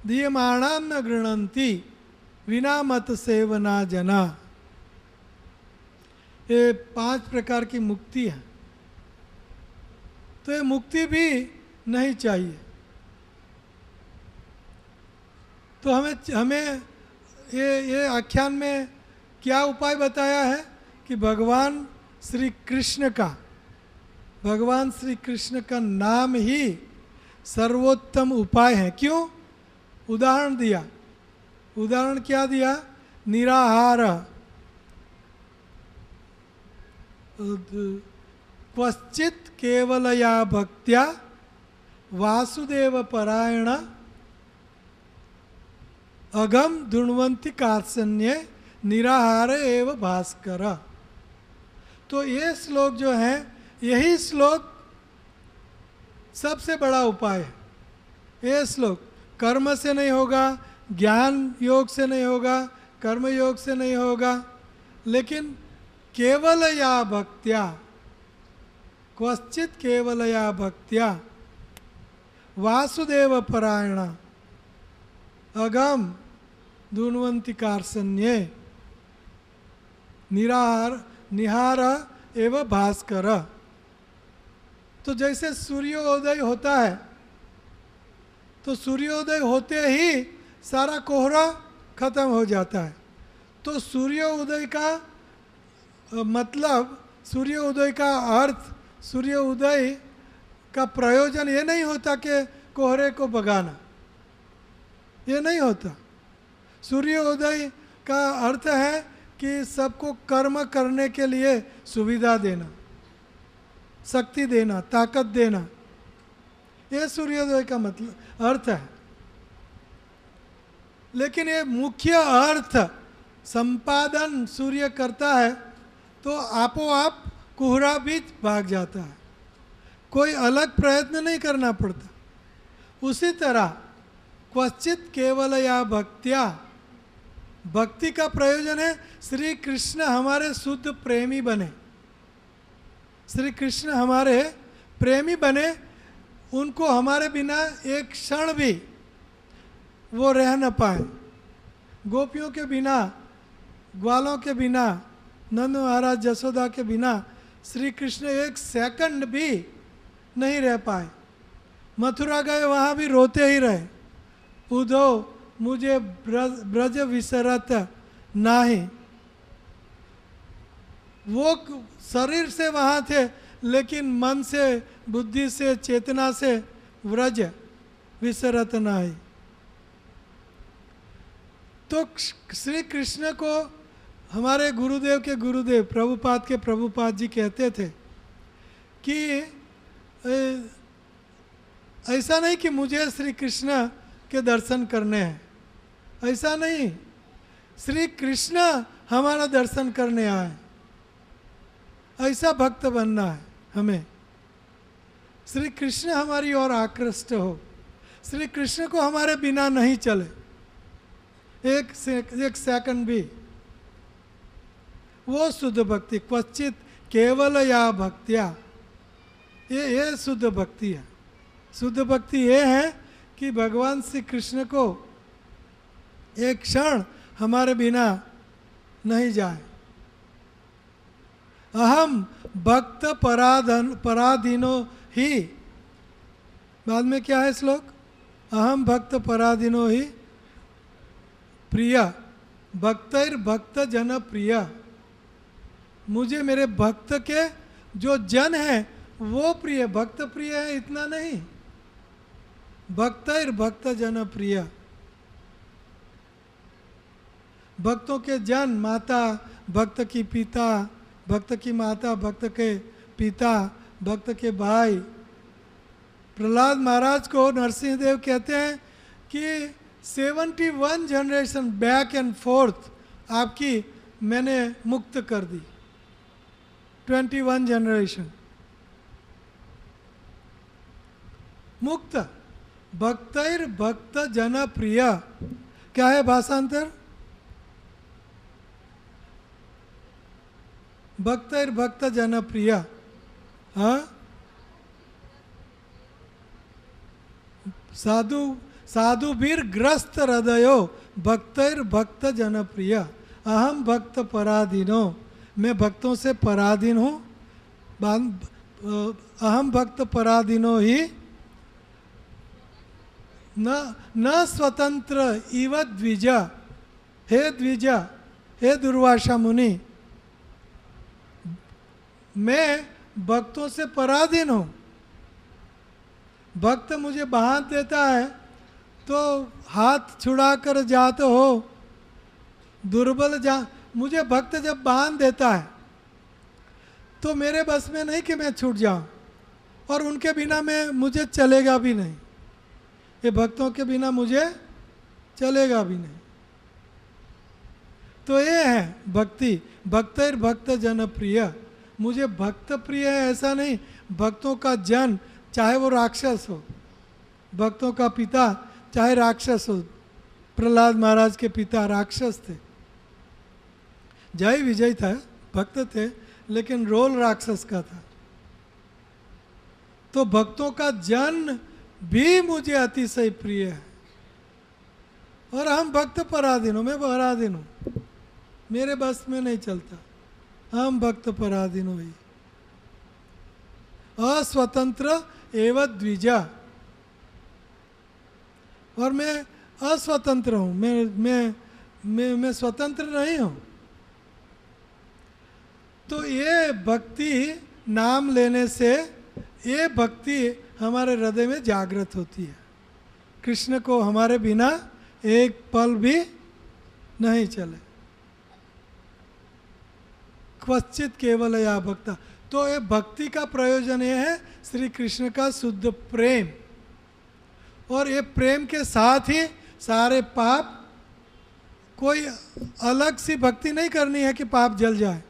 दीयमाणां न गृह्णन्ति विना मत सेवना जना। ये 5 प्रकार की मुक्ति है। तो ये मुक्ति भी नहीं चाहिए। तो हमें ये आख्यान में क्या उपाय बताया है कि भगवान श्री कृष्ण का नाम ही सर्वोत्तम उपाय है। क्यों? उदाहरण दिया। उदाहरण क्या दिया? निराहार, क्वचित केवलया भक्त्या वासुदेव परायण अगम दुर्वंति कार्सन्ये निराहार एव भास्कर। तो ये श्लोक जो है, यही श्लोक सबसे बड़ा उपाय है। ये श्लोक कर्म से नहीं होगा, ज्ञान योग से नहीं होगा, कर्म योग से नहीं होगा, लेकिन केवल या भक्त्या, क्वचित केवल या भक्त्या वासुदेव परायण अगम दुर्वंति कार्सन्ये निहार एवं भास्कर। तो जैसे सूर्योदय होता है, तो सूर्योदय होते ही सारा कोहरा खत्म हो जाता है। तो सूर्योदय का मतलब, सूर्योदय का अर्थ, सूर्योदय का प्रयोजन ये नहीं होता कि कोहरे को भगाना, ये नहीं होता। सूर्योदय का अर्थ है कि सबको कर्म करने के लिए सुविधा देना, शक्ति देना, ताकत देना, ये सूर्योदय का मतलब अर्थ है। लेकिन ये मुख्य अर्थ संपादन सूर्य करता है तो आपो आप कोहरा भी भाग जाता है, कोई अलग प्रयत्न नहीं करना पड़ता। उसी तरह क्वचित केवल या भक्त्या, भक्ति का प्रयोजन है श्री कृष्ण हमारे शुद्ध प्रेमी बने, श्री कृष्ण हमारे प्रेमी बने, उनको हमारे बिना एक क्षण भी वो रह न पाए। गोपियों के बिना, ग्वालों के बिना, नंद महाराज यशोदा के बिना श्री कृष्ण एक सेकंड भी नहीं रह पाए। मथुरा गए, वहाँ भी रोते ही रहे, उधो मुझे ब्रज विसरत नाही। वो शरीर से वहाँ थे लेकिन मन से, बुद्धि से, चेतना से व्रज विसरत नाही। तो श्री कृष्ण को हमारे गुरुदेव के गुरुदेव प्रभुपाद के प्रभुपाद जी कहते थे कि ऐसा नहीं कि मुझे श्री कृष्ण के दर्शन करने हैं, ऐसा नहीं, श्री कृष्ण हमारा दर्शन करने आए, ऐसा भक्त बनना है हमें। श्री कृष्ण हमारी ओर आकृष्ट हो, श्री कृष्ण को हमारे बिना नहीं चले एक सेकंड भी। वो शुद्ध भक्ति, क्वचित केवल या भक्तिया, ये शुद्ध भक्ति है। शुद्ध भक्ति ये है कि भगवान श्री कृष्ण को एक क्षण हमारे बिना नहीं जाए। अहम भक्त पराधीनो ही, बाद में क्या है श्लोक, अहम भक्त पराधीनो ही प्रिय भक्तर भक्त जन प्रिय। मुझे मेरे भक्त के जो जन है वो प्रिय, भक्त प्रिय है इतना नहीं, भक्तर भक्त जन प्रिय। भक्तों के जन, माता भक्त की पिता, भक्त की माता भक्त के पिता, भक्त के भाई। प्रहलाद महाराज को नरसिंह देव कहते हैं कि 71 जनरेशन बैक एंड फोर्थ आपकी मैंने मुक्त कर दी, 21 जनरेशन मुक्त। भक्तर भक्त जन प्रिय, क्या है भाषांतर, भक्तर भक्त जन प्रिय। हाँ, साधु वीर ग्रस्त हृदयो भक्तर भक्त जन प्रिय। अहम भक्त पराधीनो, मैं भक्तों से पराधीन हूँ। अहम भक्त पराधीनो ही न स्वतंत्र इव द्विज। हे द्विज, हे दुर्वासा मुनि, मैं भक्तों से पराधीन हूँ। भक्त मुझे बांध देता है तो हाथ छुड़ाकर जाते हो, दुर्बल जा, मुझे भक्त जब बांध देता है तो मेरे बस में नहीं कि मैं छूट जाऊं, और उनके बिना मुझे चलेगा भी नहीं, ये भक्तों के बिना मुझे चलेगा भी नहीं। तो ये है भक्ति, भक्तर भक्त जन प्रिय। मुझे भक्त प्रिय है ऐसा नहीं, भक्तों का जन चाहे वो राक्षस हो, भक्तों का पिता चाहे राक्षस हो। प्रहलाद महाराज के पिता राक्षस थे, जय विजय था, भक्त थे, लेकिन रोल राक्षस का था। तो भक्तों का जन भी मुझे अतिशय प्रिय है। और हम भक्त पराधीन हो, मैं पराधीन हूँ, मेरे बस में नहीं चलता। हम भक्त पराधीन हो ही। अस्वतंत्र एवं द्विजा, और मैं अस्वतंत्र हूँ, मैं स्वतंत्र नहीं हूँ। तो ये भक्ति नाम लेने से ये भक्ति हमारे हृदय में जागृत होती है। कृष्ण को हमारे बिना एक पल भी नहीं चले, क्वचित केवल या भक्ता। तो ये भक्ति का प्रयोजन ये है श्री कृष्ण का शुद्ध प्रेम, और ये प्रेम के साथ ही सारे पाप, कोई अलग सी भक्ति नहीं करनी है कि पाप जल जाए,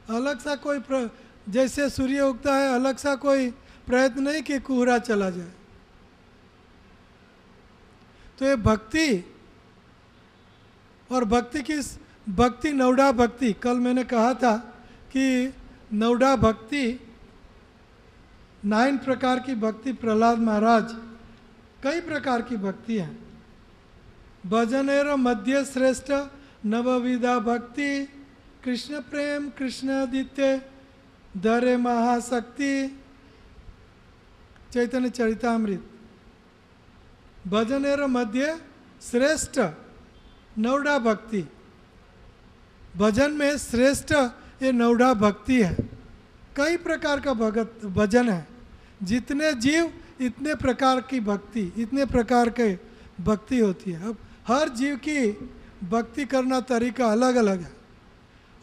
अलग सा कोई जैसे सूर्य उगता है अलग सा कोई प्रयत्न नहीं कि कोहरा चला जाए। तो ये भक्ति, और भक्ति की भक्ति नवड़ा भक्ति, कल मैंने कहा था कि नवड़ा भक्ति 9 प्रकार की भक्ति, प्रहलाद महाराज कई प्रकार की भक्ति है। भजनेर मध्य श्रेष्ठ नवविधा भक्ति, कृष्ण प्रेम कृष्ण आदित्य धरे महाशक्ति, चैतन्य चरितामृत। भजनेर मध्य श्रेष्ठ नवड़ा भक्ति, भजन में श्रेष्ठ ये नवड़ा भक्ति है। कई प्रकार का भगत भजन है। जितने जीव इतने प्रकार की भक्ति, इतने प्रकार के भक्ति होती है। अब हर जीव की भक्ति करना तरीका अलग अलग है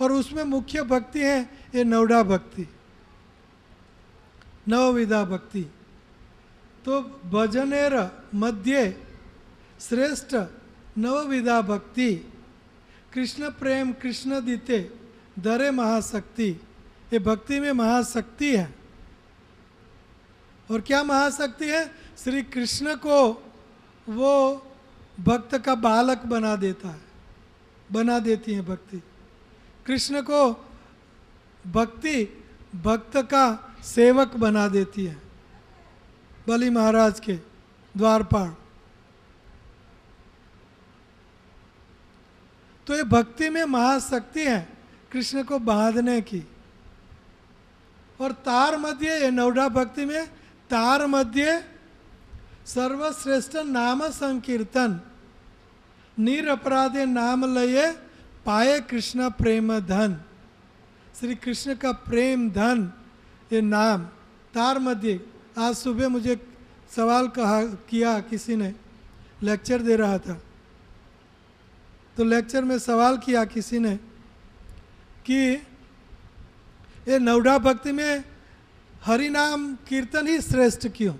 और उसमें मुख्य भक्ति है ये नवड़ा भक्ति, नवविधा भक्ति। तो भजनेर मध्य श्रेष्ठ नवविधा भक्ति, कृष्ण प्रेम कृष्ण दीते दरे महाशक्ति। ये भक्ति में महाशक्ति है। और क्या महाशक्ति है? श्री कृष्ण को वो भक्त का बालक बना देता है, बना देती है भक्ति। कृष्ण को भक्ति भक्त का सेवक बना देती है, बलि महाराज के द्वारपाल। तो ये भक्ति में महाशक्ति है कृष्ण को बांधने की। और तार मध्य, ये नवड़ा भक्ति में तार मध्य सर्वश्रेष्ठ नाम संकीर्तन, निरपराधे नाम लये पाए कृष्ण प्रेम धन। श्री कृष्ण का प्रेम धन ये नाम तार मध्य। आज सुबह मुझे सवाल किया किसी ने, लेक्चर दे रहा था तो लेक्चर में सवाल किया किसी ने कि ये नवड़ा भक्ति में हरि नाम कीर्तन ही श्रेष्ठ क्यों?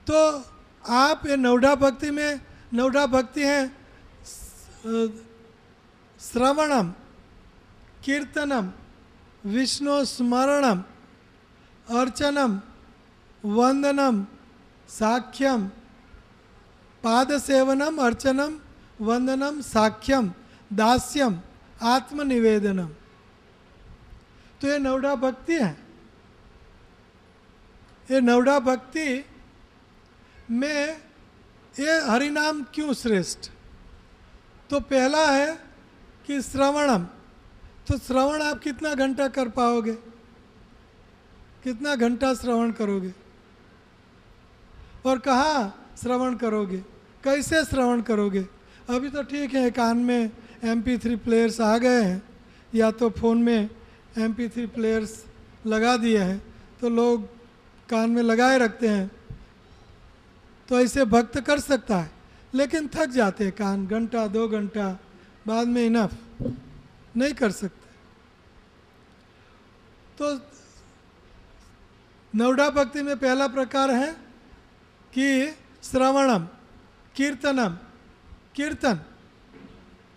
तो आप ये नवड़ा भक्ति में, नवड़ा भक्ति है श्रवणम कीर्तनम विष्णु स्मरणम अर्चनम वंदनम साख्यम पाद सेवनम अर्चनम वंदनम साख्यम दास्यम आत्मनिवेदनम। तो ये नवड़ा भक्ति है। ये नवड़ा भक्ति में ये हरिनाम क्यों श्रेष्ठ? तो पहला है कि श्रवणम। तो श्रवण आप कितना घंटा कर पाओगे? कितना घंटा श्रवण करोगे? और कहाँ श्रवण करोगे? कैसे श्रवण करोगे? अभी तो ठीक है, कान में MP3 प्लेयर्स आ गए हैं या तो फ़ोन में MP3 प्लेयर्स लगा दिए हैं तो लोग कान में लगाए रखते हैं, तो ऐसे भक्त कर सकता है। लेकिन थक जाते हैं कान, घंटा 2 घंटा बाद में इनफ नहीं कर सकते। तो नवड़ा भक्ति में पहला प्रकार है कि श्रवणम कीर्तनम, कीर्तन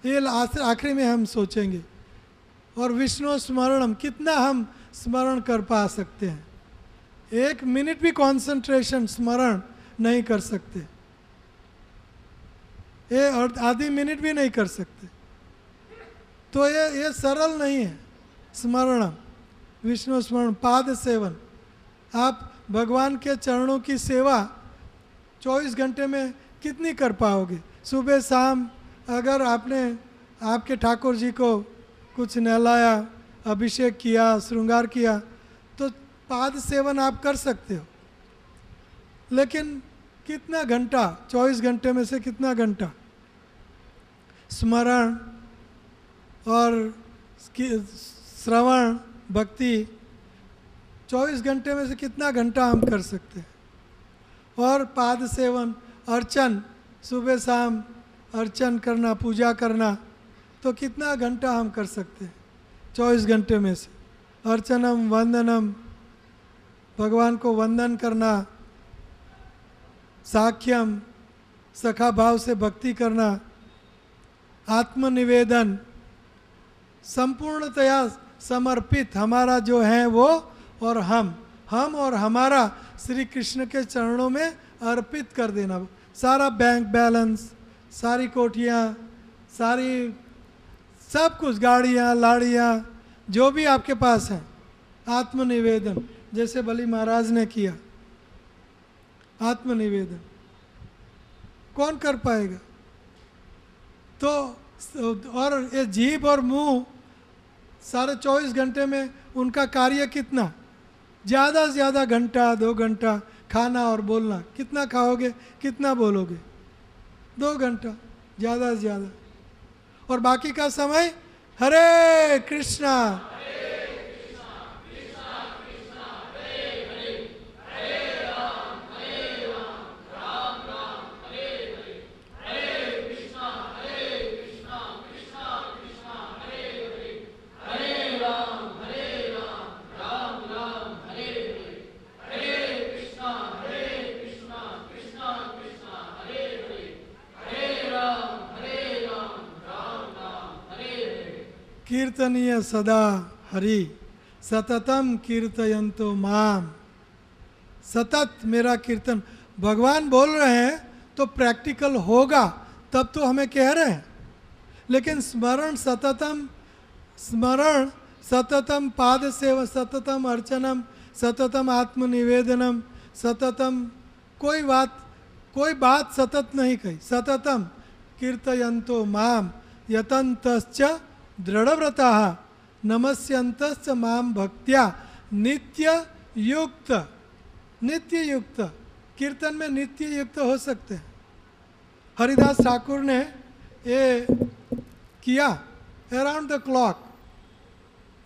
ये आखिरी में हम सोचेंगे। और विष्णु स्मरणम, कितना हम स्मरण कर पा सकते हैं? 1 मिनट भी कंसंट्रेशन स्मरण नहीं कर सकते, ये आधी मिनट भी नहीं कर सकते। तो ये सरल नहीं है स्मरणम, विष्णु स्मरण। पाद सेवन, आप भगवान के चरणों की सेवा 24 घंटे में कितनी कर पाओगे? सुबह शाम अगर आपने आपके ठाकुर जी को कुछ नहलाया, अभिषेक किया, श्रृंगार किया, तो पाद सेवन आप कर सकते हो। लेकिन कितना घंटा, 24 घंटे में से कितना घंटा स्मरण और श्रवण भक्ति, 24 घंटे में से कितना घंटा हम कर सकते हैं? और पाद सेवन, अर्चन, सुबह शाम अर्चन करना, पूजा करना, तो कितना घंटा हम कर सकते हैं 24 घंटे में से? अर्चनम वंदनम, भगवान को वंदन करना, साख्यम सखा भाव से भक्ति करना, आत्मनिवेदन संपूर्णतया समर्पित हमारा जो है वो, और हम और हमारा श्री कृष्ण के चरणों में अर्पित कर देना। सारा बैंक बैलेंस, सारी कोठियाँ, सारी सब कुछ, गाड़ियाँ लाड़ियाँ जो भी आपके पास हैं, आत्मनिवेदन, जैसे बलि महाराज ने किया। आत्मनिवेदन कौन कर पाएगा? तो और ये जीभ और मुंह सारे 24 घंटे में उनका कार्य कितना? ज़्यादा से ज़्यादा घंटा 2 घंटा खाना और बोलना। कितना खाओगे, कितना बोलोगे? 2 घंटा ज़्यादा से ज़्यादा। और बाकी का समय हरे कृष्णा कीर्तनीय सदा हरि सततम कीर्तयंतो माम। सतत मेरा कीर्तन भगवान बोल रहे हैं तो प्रैक्टिकल होगा, तब तो हमें कह रहे हैं। लेकिन स्मरण सततम पाद सेवा, सततम अर्चनम, सततम आत्मनिवेदनम, सततम कोई बात सतत नहीं कही। सततम कीर्तयंतो माम यतन्तश्च दृढ़व्रताः नमस्यन्तश्च माम भक्त्या नित्य युक्त। कीर्तन में नित्य युक्त हो सकते हैं। हरिदास ठाकुर ने ये किया, अराउंड द क्लॉक।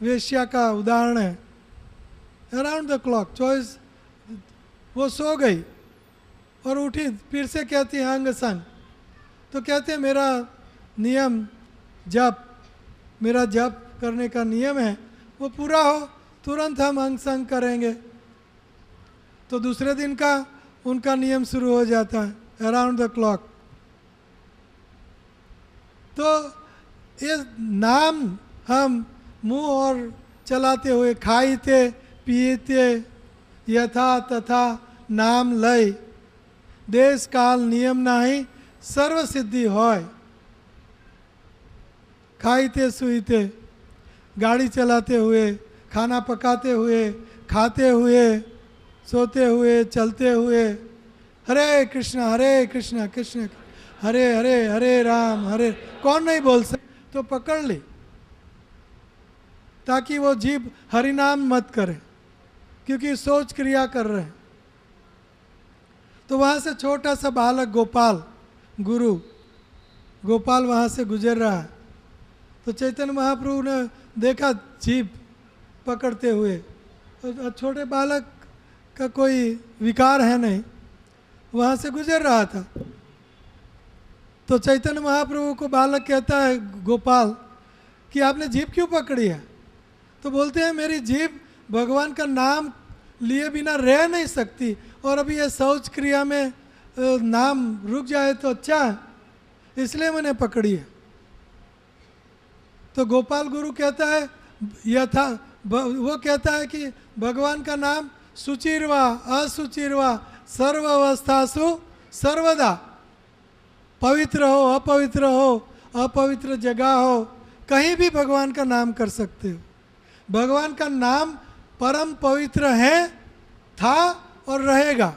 वेश्या का उदाहरण है, अराउंड द क्लॉक। चॉइस वो सो गई और उठी, फिर से कहती है अंग संग, तो कहते हैं मेरा जप करने का नियम है, वो पूरा हो तुरंत हम अंग संग करेंगे। तो दूसरे दिन का उनका नियम शुरू हो जाता है, अराउंड द क्लॉक। तो ये नाम हम मुंह और चलाते हुए, खाइते पीते यथा तथा नाम लय, देश काल नियम नाही सर्व सिद्धि होय। खाइते सुईते, गाड़ी चलाते हुए, खाना पकाते हुए, खाते हुए, सोते हुए, चलते हुए, हरे कृष्णा कृष्ण हरे हरे हरे राम हरे, कौन नहीं बोल सकता? तो पकड़ ली ताकि वो जीभ हरिनाम मत करे, क्योंकि सोच क्रिया कर रहे हैं। तो वहाँ से छोटा सा बालक गोपाल वहाँ से गुजर रहा है। तो चैतन्य महाप्रभु ने देखा जीभ पकड़ते हुए, और छोटे बालक का कोई विकार है नहीं, वहाँ से गुजर रहा था। तो चैतन्य महाप्रभु को बालक कहता है, गोपाल, कि आपने जीभ क्यों पकड़ी है? तो बोलते हैं मेरी जीभ भगवान का नाम लिए बिना रह नहीं सकती, और अभी ये शौच क्रिया में नाम रुक जाए तो अच्छा है, इसलिए मैंने पकड़ी है। तो गोपाल गुरु कहता है वो कहता है कि भगवान का नाम सुचिरवा असुचिरवा सर्व अवस्थासु सर्वदा, पवित्र हो अपवित्र जगह हो, कहीं भी भगवान का नाम कर सकते हो। भगवान का नाम परम पवित्र है, था और रहेगा,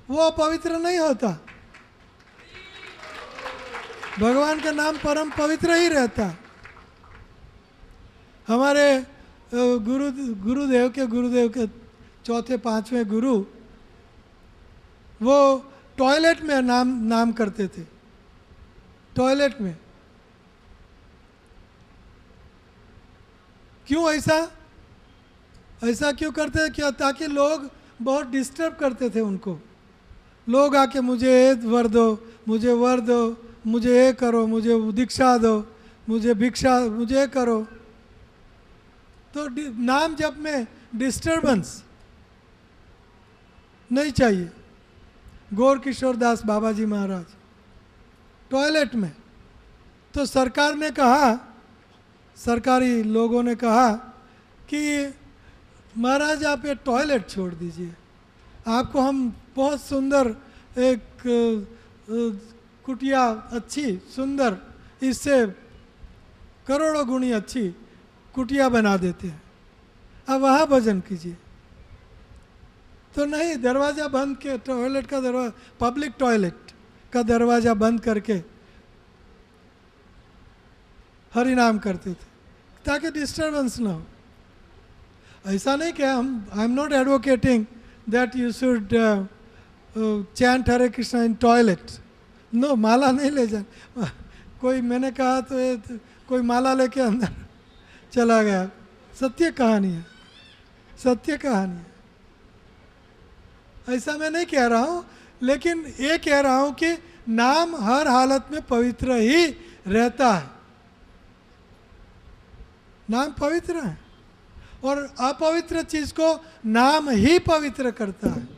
वो अपवित्र नहीं होता। भगवान का नाम परम पवित्र ही रहता। हमारे गुरुदेव के चौथे पांचवें गुरु, वो टॉयलेट में नाम करते थे, टॉयलेट में। क्यों ऐसा क्यों करते थे? क्या? ताकि लोग बहुत डिस्टर्ब करते थे उनको। लोग आके मुझे वर दो, मुझे ये करो, मुझे दीक्षा दो, मुझे भिक्षा, मुझे करो। तो नाम जप में डिस्टर्बेंस नहीं चाहिए। गौर किशोर दास बाबा जी महाराज टॉयलेट में, तो सरकार ने कहा, सरकारी लोगों ने कहा कि महाराज आप ये टॉयलेट छोड़ दीजिए, आपको हम बहुत सुंदर एक कुटिया अच्छी सुंदर, इससे करोड़ों गुणी अच्छी कुटिया बना देते हैं, अब वहाँ भजन कीजिए। तो नहीं, दरवाज़ा बंद के, टॉयलेट का दरवाज़ा, पब्लिक टॉयलेट का दरवाज़ा बंद करके हरि नाम करते थे ताकि डिस्टर्बेंस ना हो। ऐसा नहीं कि I am not advocating that you should chant Hare Krishna in toilet, no, माला नहीं ले जाए। कोई मैंने कहा तो कोई माला लेके अंदर चला गया, सत्य कहानी है, सत्य कहानी है। ऐसा मैं नहीं कह रहा हूँ, लेकिन ये कह रहा हूँ कि नाम हर हालत में पवित्र ही रहता है। नाम पवित्र है और अपवित्र चीज को नाम ही पवित्र करता है।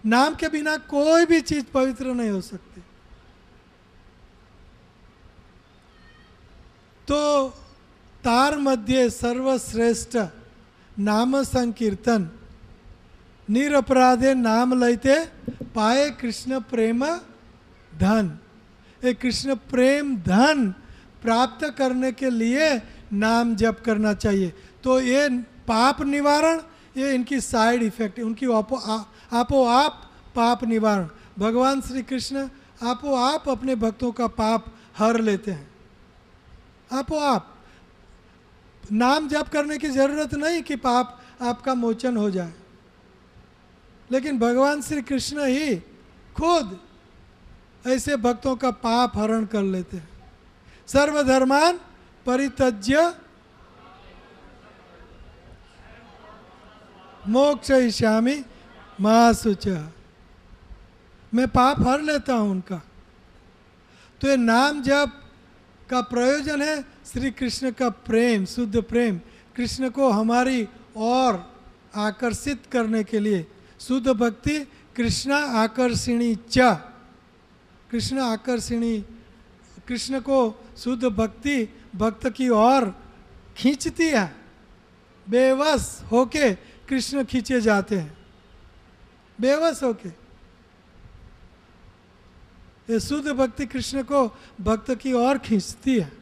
नाम के बिना कोई भी चीज पवित्र नहीं हो सकती। तो तार मध्य सर्वश्रेष्ठ नाम संकीर्तन निरपराधे नाम लयते पाए कृष्ण प्रेम धन। ये कृष्ण प्रेम धन प्राप्त करने के लिए नाम जप करना चाहिए। तो ये पाप निवारण, ये इनकी साइड इफेक्ट है, उनकी आपो आप पाप निवारण। भगवान श्री कृष्ण आपो आप अपने भक्तों का पाप हर लेते हैं, आपो आप। नाम जप करने की जरूरत नहीं कि पाप आपका मोचन हो जाए, लेकिन भगवान श्री कृष्ण ही खुद ऐसे भक्तों का पाप हरण कर लेते हैं। सर्वधर्मान परित्यज्य मोक्षयिष्यामि मा शुचः। मैं पाप हर लेता हूँ उनका। तो ये नाम जप का प्रयोजन है श्री कृष्ण का प्रेम, शुद्ध प्रेम, कृष्ण को हमारी ओर आकर्षित करने के लिए। शुद्ध भक्ति कृष्ण आकर्षिणी च, कृष्ण आकर्षिणी, कृष्ण को शुद्ध भक्ति भक्त की ओर खींचती है। बेवश होके कृष्ण खींचे जाते हैं, बेवश होके। ये शुद्ध भक्ति कृष्ण को भक्त की ओर खींचती है।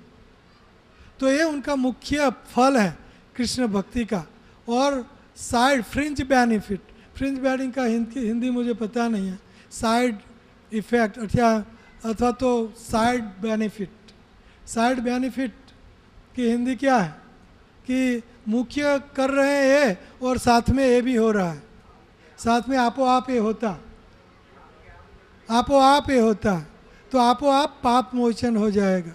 तो ये उनका मुख्य फल है कृष्ण भक्ति का। और side fringe benefit, fringe benefit का हिंदी मुझे पता नहीं है, साइड इफेक्ट अथवा तो साइड बेनिफिट। साइड बेनिफिट की हिंदी क्या है कि मुख्य कर रहे हैं और साथ में ये भी हो रहा है, साथ में आपो आप ये होता, आपो आप ये होता है, तो आपो आप पाप मोचन हो जाएगा।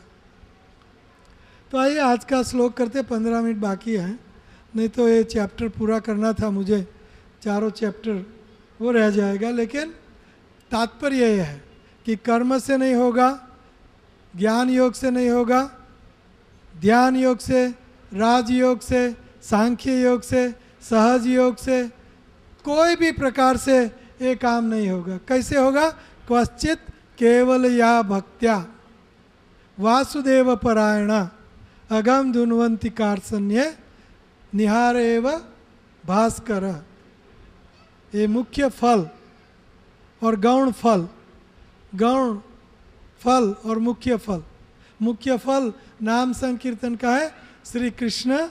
तो आइए आज का श्लोक करते, 15 मिनट बाकी है, नहीं तो ये चैप्टर पूरा करना था मुझे, चारों चैप्टर वो रह जाएगा। लेकिन तात्पर्य ये है कि कर्म से नहीं होगा, ज्ञान योग से नहीं होगा, ध्यान योग से, राजयोग से, सांख्य योग से, सहज योग से, कोई भी प्रकार से ये काम नहीं होगा। कैसे होगा? क्वचित केवल या भक्त्या वासुदेव परायण अगम धुन्वंती कार्सन्य निहारेव भास्कर। ये मुख्य फल और गौण फल, गौण फल और मुख्य फल। मुख्य फल नाम संकीर्तन का है श्री कृष्ण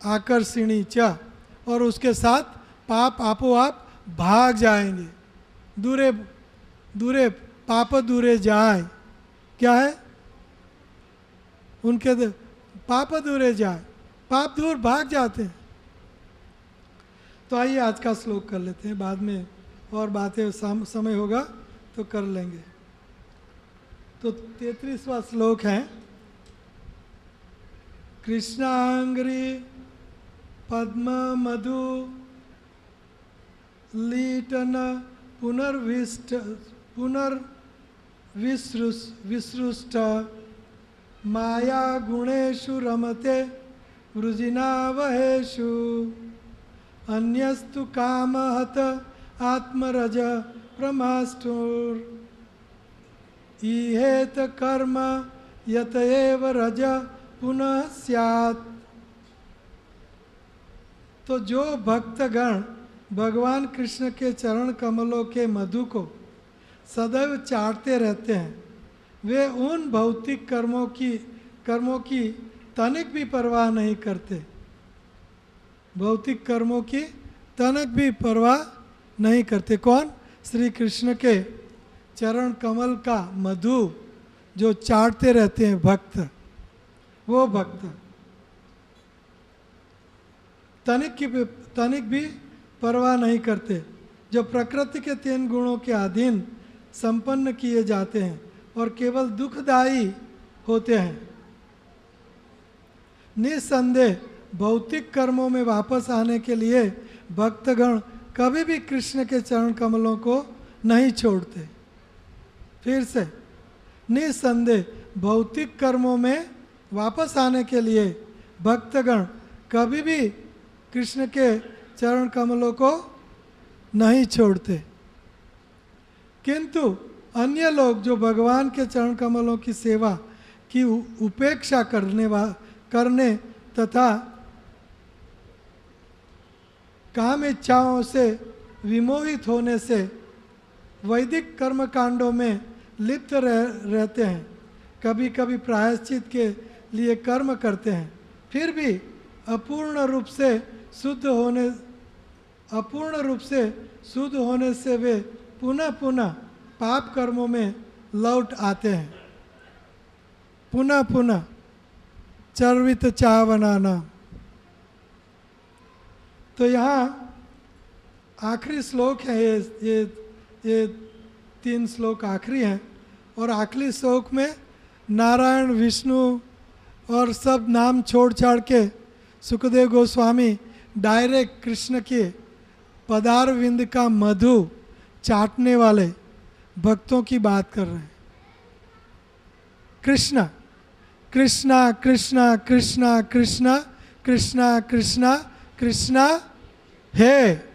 आकर्षिणी च, और उसके साथ पाप आपो आप भाग जाएंगे, दूरे दूरे पाप दूरे जाए। क्या है? उनके पाप दूरे जाए, पाप दूर भाग जाते हैं। तो आइए आज का श्लोक कर लेते हैं, बाद में और बातें समय होगा तो कर लेंगे। तो 33वां श्लोक है, कृष्णांग्री पद्म मधु लीटन पुनर्विसृष्ट माया गुणेषु रमते वृजिनावहेषु अन्यस्तु कामहत आत्मरज प्रमाष्टुर इहेत कर्म यत एव रज पुनः स्यात्। तो जो भक्तगण भगवान कृष्ण के चरण कमलों के मधु को सदैव चाटते रहते हैं, वे उन भौतिक कर्मों की तनिक भी परवाह नहीं करते। भौतिक कर्मों की तनिक भी परवाह नहीं करते। कौन? श्री कृष्ण के चरण कमल का मधु जो चाटते रहते हैं भक्त, वो भक्त तनिक भी परवाह नहीं करते, जो प्रकृति के 3 गुणों के अधीन संपन्न किए जाते हैं और केवल दुखदायी होते हैं। निस्संदेह भौतिक कर्मों में वापस आने के लिए भक्तगण कभी भी कृष्ण के चरण कमलों को नहीं छोड़ते। फिर से, निस्संदेह भौतिक कर्मों में वापस आने के लिए भक्तगण कभी भी कृष्ण के चरण कमलों को नहीं छोड़ते। किंतु अन्य लोग जो भगवान के चरण कमलों की सेवा की उपेक्षा करने तथा काम इच्छाओं से विमोहित होने से वैदिक कर्मकांडों में लिप्त रहते हैं। कभी कभी प्रायश्चित के लिए कर्म करते हैं, फिर भी अपूर्ण रूप से शुद्ध होने से वे पुनः पुनः पाप कर्मों में लौट आते हैं। पुनः पुनः चर्वित चावनाना। तो यहाँ आखिरी श्लोक है, ये 3 श्लोक आखिरी हैं, और आखिरी श्लोक में नारायण, विष्णु और सब नाम छोड़ छाड़ के सुखदेव गोस्वामी डायरेक्ट कृष्ण के पदारविंद का मधु चाटने वाले भक्तों की बात कर रहे हैं। कृष्णा कृष्णा कृष्णा कृष्णा कृष्णा कृष्णा कृष्णा कृष्णा है,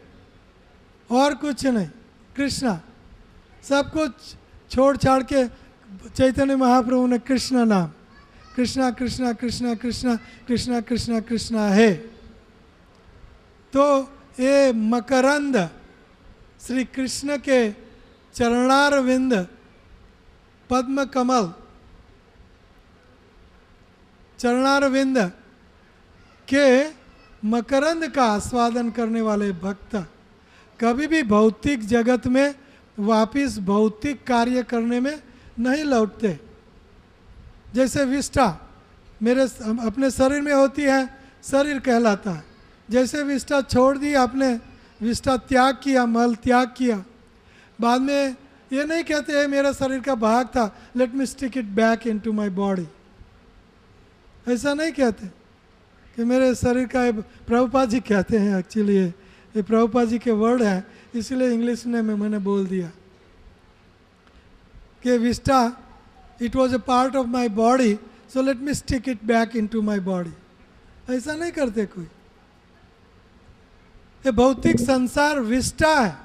और कुछ नहीं। कृष्णा, सब कुछ छोड़ छाड़ के चैतन्य महाप्रभु ने कृष्ण नाम, कृष्णा कृष्णा कृष्णा कृष्णा कृष्णा कृष्णा कृष्णा है। तो ये मकरंद श्री कृष्ण के चरणारविंद पद्म कमल, चरणारविंद के मकरंद का आस्वादन करने वाले भक्त कभी भी भौतिक जगत में वापिस भौतिक कार्य करने में नहीं लौटते। जैसे विष्ठा मेरे अपने शरीर में होती है, शरीर कहलाता है। जैसे विष्ठा छोड़ दी आपने, विष्ठा त्याग किया, मल त्याग किया, बाद में ये नहीं कहते हैं मेरा शरीर का भाग था, let me stick it back into my body. ऐसा नहीं कहते कि मेरे शरीर का, प्रभुपाद जी कहते हैं। एक्चुअली ये प्रभुपाद जी के वर्ड हैं, इसलिए इंग्लिश में मैंने बोल दिया कि विष्ठा it was a part of my body, so let me stick it back into my body. ऐसा नहीं करते कोई। ये भौतिक संसार विष्ठा है,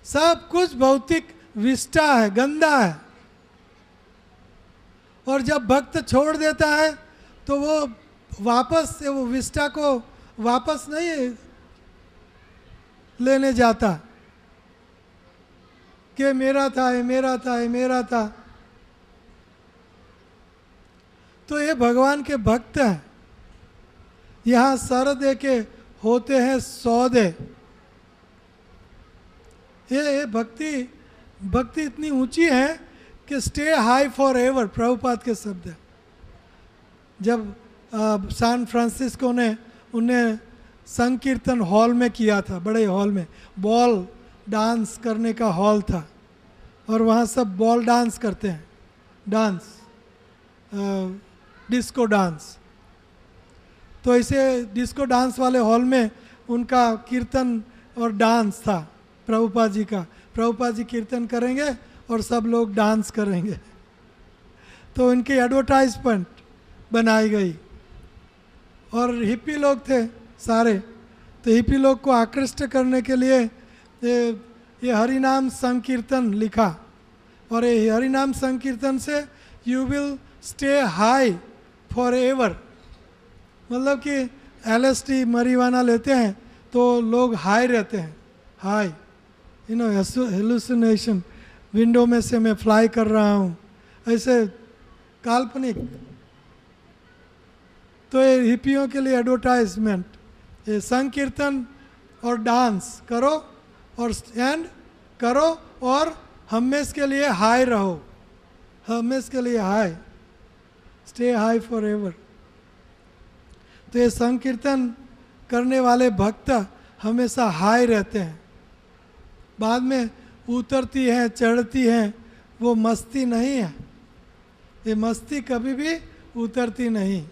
सब कुछ भौतिक विष्ठा है, गंदा है। और जब भक्त छोड़ देता है तो वो वापस से वो विष्ठा को वापस नहीं लेने जाता कि मेरा था, ये मेरा था, ये मेरा था। तो ये भगवान के भक्त हैं। यहाँ सर दे के होते हैं सौदे। ये भक्ति इतनी ऊंची है कि stay high for ever, Prabhupada के शब्द है। जब सैन फ्रांसिस्को ने उन्हें संकीर्तन हॉल में किया था, बड़े हॉल में, बॉल डांस करने का हॉल था, और वहाँ सब बॉल डांस करते हैं, डांस, डिस्को डांस। तो ऐसे डिस्को डांस वाले हॉल में उनका कीर्तन और डांस था प्रभुपाद जी का। प्रभुपाद जी कीर्तन करेंगे और सब लोग डांस करेंगे। तो इनकी एडवर्टाइजमेंट बनाई गई, और हिप्पी लोग थे सारे। तो हिप्पी लोग को आकृष्ट करने के लिए ये हरिनाम संकीर्तन लिखा, और ये हरिनाम संकीर्तन से you will stay high for ever. मतलब कि LSD मरीवाना लेते हैं तो लोग हाई रहते हैं, high, you know, hallucination, window में से मैं फ्लाई कर रहा हूँ, ऐसे काल्पनिक। तो ये हिप्पियों के लिए एडवर्टाइजमेंट, ये संकीर्तन और डांस करो और स्टैंड करो और हमेशा के लिए हाई रहो, हमेशा के लिए high, stay high for ever. तो ये संकीर्तन करने वाले भक्त हमेशा हाई रहते हैं। बाद में उतरती है, चढ़ती है, वो मस्ती नहीं है। ये मस्ती कभी भी उतरती नहीं।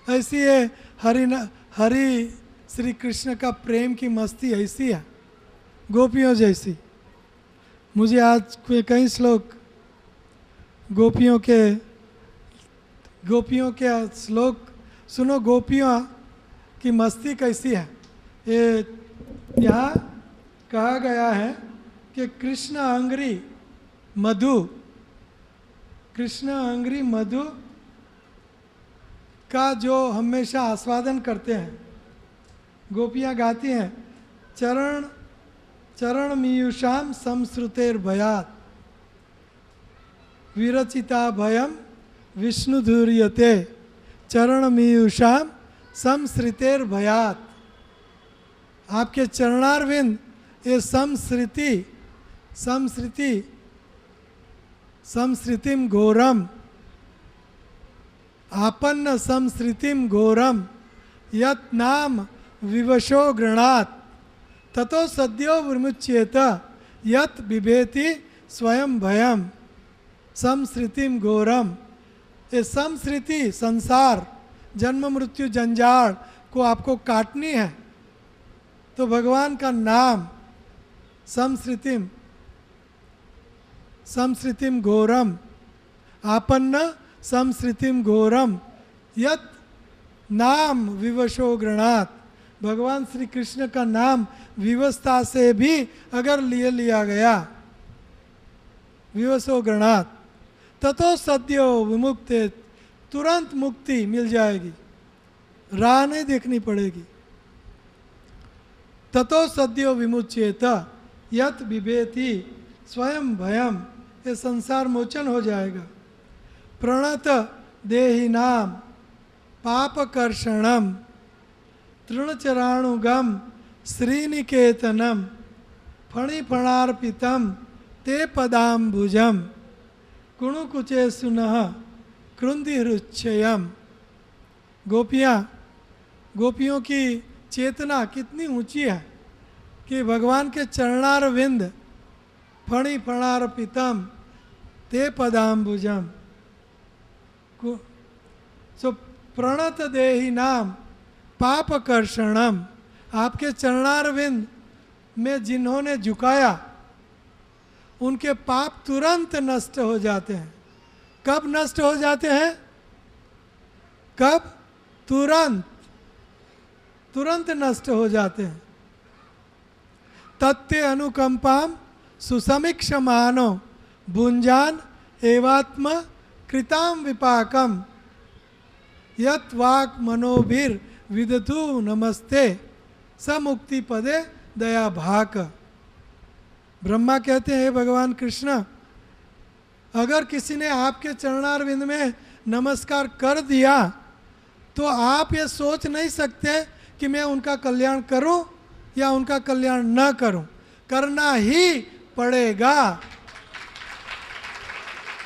ऐसी है हरि श्री कृष्ण का प्रेम की मस्ती ऐसी है, गोपियों जैसी। मुझे आज कई श्लोक गोपियों के श्लोक सुनो। गोपियों की मस्ती कैसी है, ये यहाँ कहा गया है कि कृष्ण अंग्री मधु का जो हमेशा आस्वादन करते हैं। गोपियाँ गाती हैं, चरण चरण मीयूषाम संश्रुतेर भयात विरचिता भयम विष्णुधूर्यते चरण मीयूषाम संश्रितेर भयात। आपके चरणारविंद ये संस्कृतिम घोरम आपन्न संस्कृतिम घोरम यत नाम विवशो गृणात ततो सद्यो विमुच्येत यत बिभेति स्वयं भयम। संस्कृतिम घोरम, ये संस्कृति संसार जन्म मृत्यु जंजाल को आपको काटनी है तो भगवान का नाम संस्कृतिम घोरम आपन्न संस्कृतिम घोरम यत नाम विवशो गृणात। भगवान श्री कृष्ण का नाम विवशता से भी अगर लिया गया, विवशो गृणात ततो सद्यो विमुक्ते, तुरंत मुक्ति मिल जाएगी, राह नहीं देखनी पड़ेगी। ततो सद्यो विमुच्येत यत बिभेति स्वयं भयम, ये संसार मोचन हो जाएगा। प्रणत देहिनाम पापकर्षणम तृणचराणुगम श्रीनिकेतनम फणिफणार्पितम ते पदाम्बुजम कुणुकुचे सुनः कृंदिरुच्छयम। गोपियों की चेतना कितनी ऊंची है कि भगवान के चरणारविंद फणिफणार्पितम ते पदाम्बुजम। सो प्रणत देहि नाम पापकर्षणम, आपके चरणारविंद में जिन्होंने झुकाया उनके पाप तुरंत नष्ट हो जाते हैं। कब नष्ट हो जाते हैं? कब? तुरंत नष्ट हो जाते हैं। तत्ते अनुकंपाम सुसमीक्षमानो भुंजान एवात्म कृताम विपाकम यत वाक मनोभिर विदतु नमस्ते स मुक्ति पदे दया भाक। ब्रह्मा कहते हैं, भगवान कृष्ण, अगर किसी ने आपके चरणारविंद में नमस्कार कर दिया तो आप ये सोच नहीं सकते कि मैं उनका कल्याण करूं या उनका कल्याण न करूं, करना ही पड़ेगा।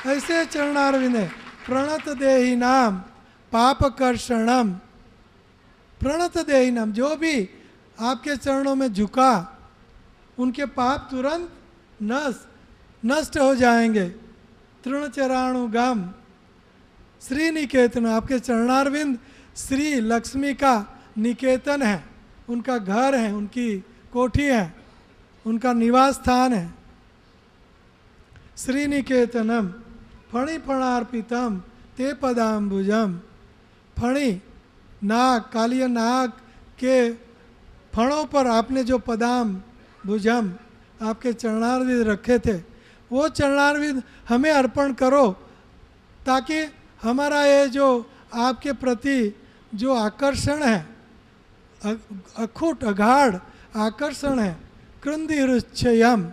ऐसे चरणारविंद है। प्रणत देहि नाम पापकर्षणम, प्रणत देहि नाम, जो भी आपके चरणों में झुका उनके पाप तुरंत नष्ट हो जाएंगे। तृणचराणुगम श्री निकेतन, आपके चरणारविंद श्री लक्ष्मी का निकेतन है, उनका घर है, उनकी कोठी है, उनका निवास स्थान है। श्री निकेतनम फणिफणार्पितम ते पदाम्बुजम। फणी नाग, कालिया नाग के फणों पर आपने जो पदाम भुजम आपके चरणारविंद रखे थे, वो चरणारविंद हमें अर्पण करो ताकि हमारा ये जो आपके प्रति जो आकर्षण है, अखुट अगाढ़ आकर्षण है, कृंदिरुच्छयम।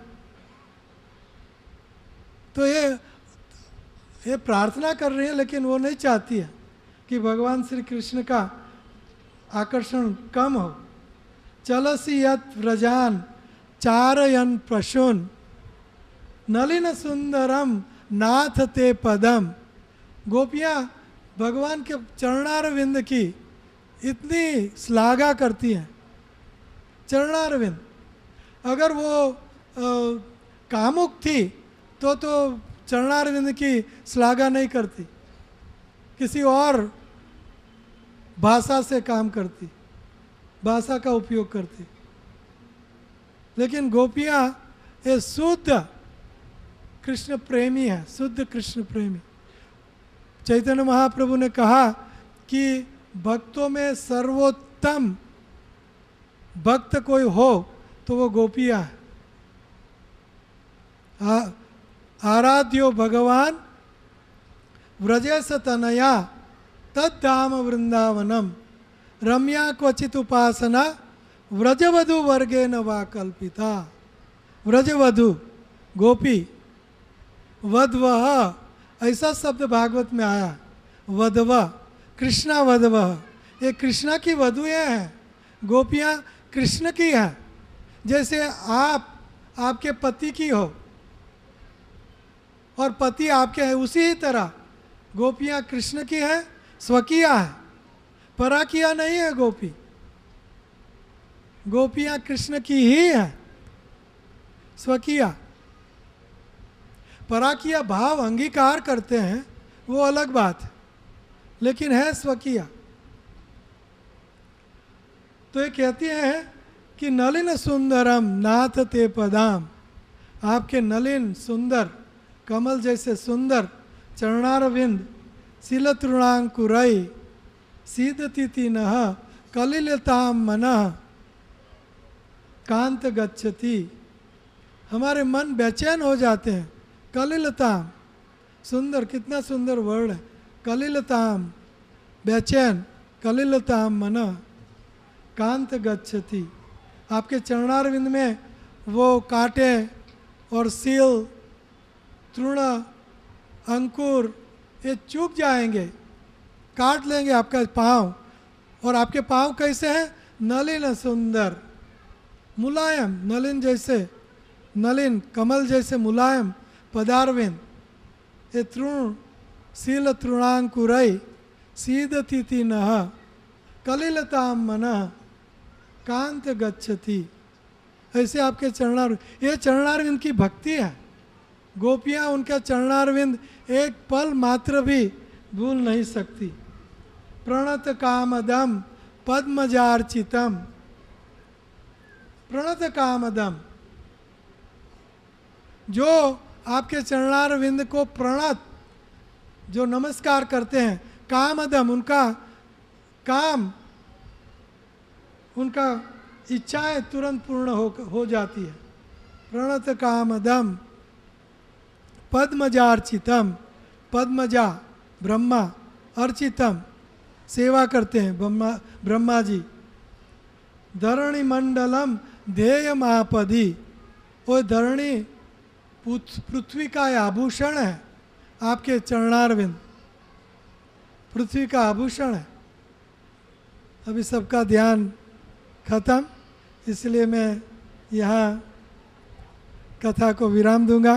तो ये प्रार्थना कर रही है, लेकिन वो नहीं चाहती है कि भगवान श्री कृष्ण का आकर्षण कम हो। चलसी यत व्रजान चारयन पशून नलिन सुंदरम नाथ ते पदम। गोपियाँ भगवान के चरणारविंद की इतनी श्लाघा करती हैं। चरणारविंद, अगर वो कामुक थी तो चरणारविंद की श्लाघा नहीं करती, किसी और भाषा से काम करती, भाषा का उपयोग करती। लेकिन गोपियाँ ये शुद्ध कृष्ण प्रेमी है, शुद्ध कृष्ण प्रेमी। चैतन्य महाप्रभु ने कहा कि भक्तों में सर्वोत्तम भक्त कोई हो तो वो गोपियाँ है। आराध्यो भगवान व्रजेश तनया तद्धाम वृंदावनम रम्या क्वचित उपासना व्रजवधु वर्गे न वा कल्पिता। व्रजवधु गोपी, वधवह ऐसा शब्द भागवत में आया। वधव कृष्णा वधवह, ये कृष्णा की वधुएं हैं, गोपियाँ कृष्ण की हैं। जैसे आप आपके पति की हो और पति आपके हैं, उसी तरह गोपियाँ कृष्ण की हैं, स्वकीया है, पराकिया नहीं है। गोपियाँ कृष्ण की ही हैं, स्वकीया। पराकिया भाव अंगीकार करते हैं, वो अलग बात है, लेकिन है स्वकीया। तो ये कहती हैं कि नलिन सुंदरम नाथ ते पदाम, आपके नलिन सुंदर कमल जैसे सुंदर चरणारविंद शिलतृणांकुरई सीदति नः कलिलताम मनः कांत गच्छति। हमारे मन बेचैन हो जाते हैं। कलिलताम, सुंदर, कितना सुंदर वर्ड है। कलिलताम बेचैन, कलिलताम मनः कांत गच्छति। आपके चरणारविंद में वो कांटे और सील, तृण, अंकुर ये चुभ जाएंगे, काट लेंगे आपका पाँव। और आपके पाँव कैसे हैं? नलिन सुंदर, मुलायम, नलिन जैसे, नलिन कमल जैसे मुलायम पदारविंद। ये तृण सील तृणांकुरई सीदति नः कलिलताम मनः कांत गच्छति। ऐसे आपके चरणारविंद, ये चरणारविंद की भक्ति है। गोपियाँ उनका चरणारविंद एक पल मात्र भी भूल नहीं सकती। प्रणत कामदम पद्मजार्चितम, प्रणत कामदम, जो आपके चरणारविंद को प्रणत, जो नमस्कार करते हैं, कामदम उनका काम, उनका इच्छाएं तुरंत पूर्ण हो जाती है। प्रणत कामदम पद्मजार्चितम, पद्मजा ब्रह्मा, अर्चितम सेवा करते हैं ब्रह्मा जी। धरणी मंडलम ध्येयमापदी, वो धरणी पृथ्वी का आभूषण है। आपके चरणारविंद पृथ्वी का आभूषण है। अभी सबका ध्यान खत्म, इसलिए मैं यहाँ कथा को विराम दूंगा।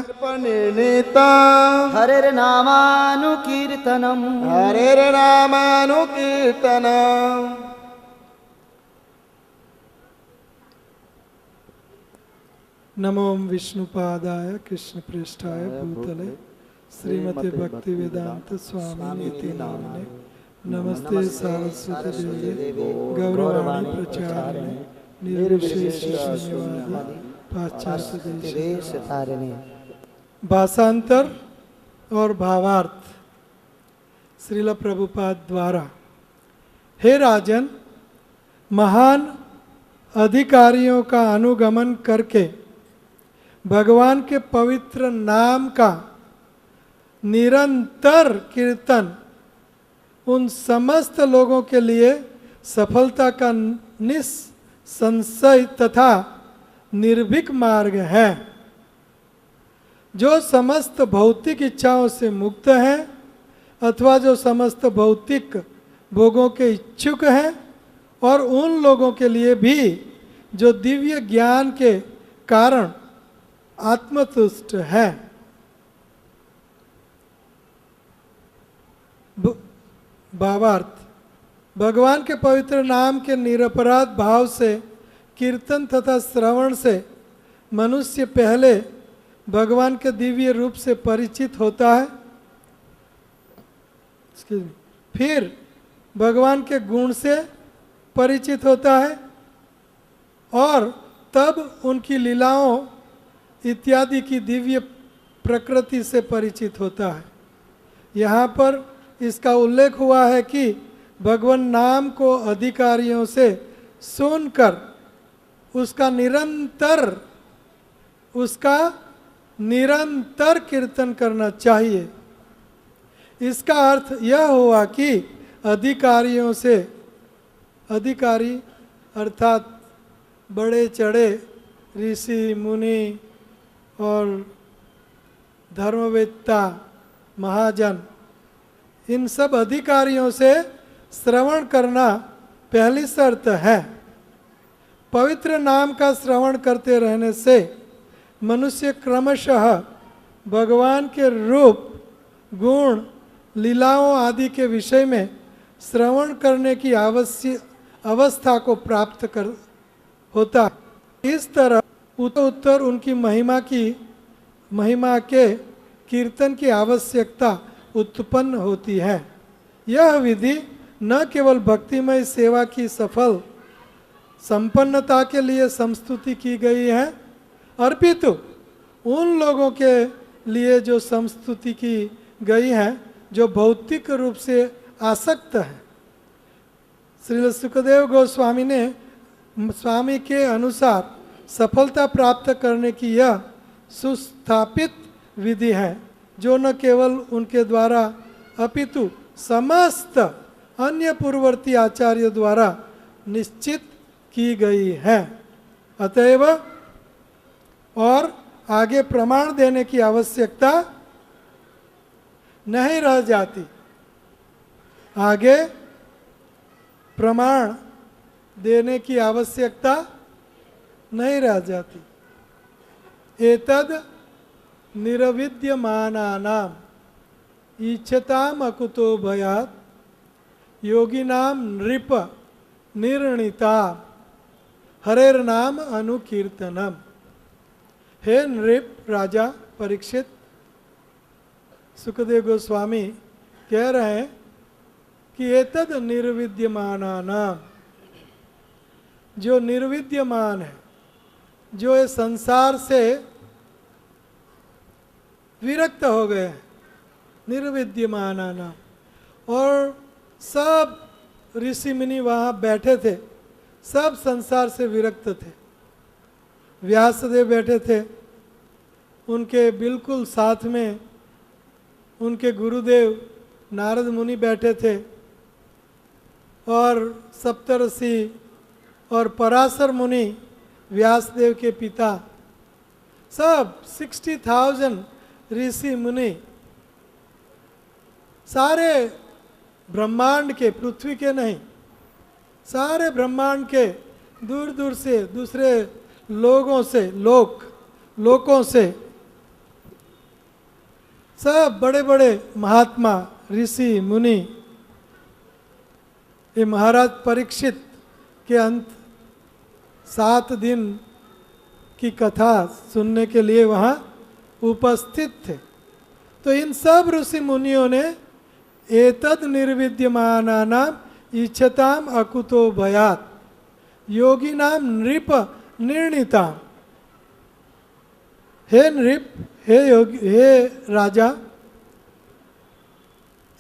हरे नामानुकीर्तनम, हरे नामानुकीर्तनम। नमो विष्णुपादाय कृष्ण पृष्ठाय भूतले श्रीमते भक्ति वेदांत स्वामी इति नामिने नमस्ते सारस्वती देवे गौरवाणी प्रचारिणे निर्विशेष शून्यवादी पाश्चात्य देश तारिणे। भाषांतर और भावार्थ श्रील प्रभुपाद द्वारा। हे राजन, महान अधिकारियों का अनुगमन करके भगवान के पवित्र नाम का निरंतर कीर्तन उन समस्त लोगों के लिए सफलता का निस्संशय तथा निर्भीक मार्ग है, जो समस्त भौतिक इच्छाओं से मुक्त हैं अथवा जो समस्त भौतिक भोगों के इच्छुक हैं, और उन लोगों के लिए भी जो दिव्य ज्ञान के कारण आत्मतुष्ट है। भावार्थ, भगवान के पवित्र नाम के निरपराध भाव से कीर्तन तथा श्रवण से मनुष्य पहले भगवान के दिव्य रूप से परिचित होता है, फिर भगवान के गुण से परिचित होता है, और तब उनकी लीलाओं इत्यादि की दिव्य प्रकृति से परिचित होता है। यहाँ पर इसका उल्लेख हुआ है कि भगवान नाम को अधिकारियों से सुनकर उसका निरंतर कीर्तन करना चाहिए। इसका अर्थ यह हुआ कि अधिकारियों से, अधिकारी अर्थात बड़े चढ़े ऋषि मुनि और धर्मवेत्ता महाजन, इन सब अधिकारियों से श्रवण करना पहली शर्त है। पवित्र नाम का श्रवण करते रहने से मनुष्य क्रमशः भगवान के रूप, गुण, लीलाओं आदि के विषय में श्रवण करने की अवस्था को प्राप्त कर होता। इस तरह उत्तर उनकी महिमा के कीर्तन की आवश्यकता उत्पन्न होती है। यह विधि न केवल भक्तिमय सेवा की सफल संपन्नता के लिए संस्तुति की गई है, अपितु उन लोगों के लिए जो संस्तुति की गई है जो भौतिक रूप से आसक्त है। श्री सुखदेव गोस्वामी ने स्वामी के अनुसार सफलता प्राप्त करने की यह सुस्थापित विधि है, जो न केवल उनके द्वारा अपितु समस्त अन्य पूर्ववर्ती आचार्य द्वारा निश्चित की गई है। अतएव और आगे प्रमाण देने की आवश्यकता नहीं रह जाती। आगे प्रमाण देने की आवश्यकता नहीं रह जाती। एतद निरविद्यमानानाम इच्छताम अकुतो भयात् योगिनाम नृप निर्णिता हरेर नाम अनुकीर्तनम। हे नृप राजा परीक्षित, सुखदेव गोस्वामी कह रहे हैं कि एतद निर्विद्यमानानाम, जो निर्विद्यमान है, जो ये संसार से विरक्त हो गए हैं, निर्विद्यमानानाम, और सब ऋषि मुनि वहाँ बैठे थे, सब संसार से विरक्त थे। व्यासदेव बैठे थे, उनके बिल्कुल साथ में उनके गुरुदेव नारद मुनि बैठे थे, और सप्तऋषि और पराशर मुनि व्यासदेव के पिता, सब 60,000 ऋषि मुनि, सारे ब्रह्मांड के, पृथ्वी के नहीं, सारे ब्रह्मांड के दूर दूर से, दूसरे लोगों से, लोकों से सब बड़े बड़े महात्मा ऋषि मुनि, ये महाराज परीक्षित के अंत 7 दिन की कथा सुनने के लिए वहाँ उपस्थित थे। तो इन सब ऋषि मुनियों ने एतद निर्विद्यमानानाम इच्छताम अकुतो भयात् योगिनाम नृप निर्णिता, हे नृप, हे योगी, हे राजा,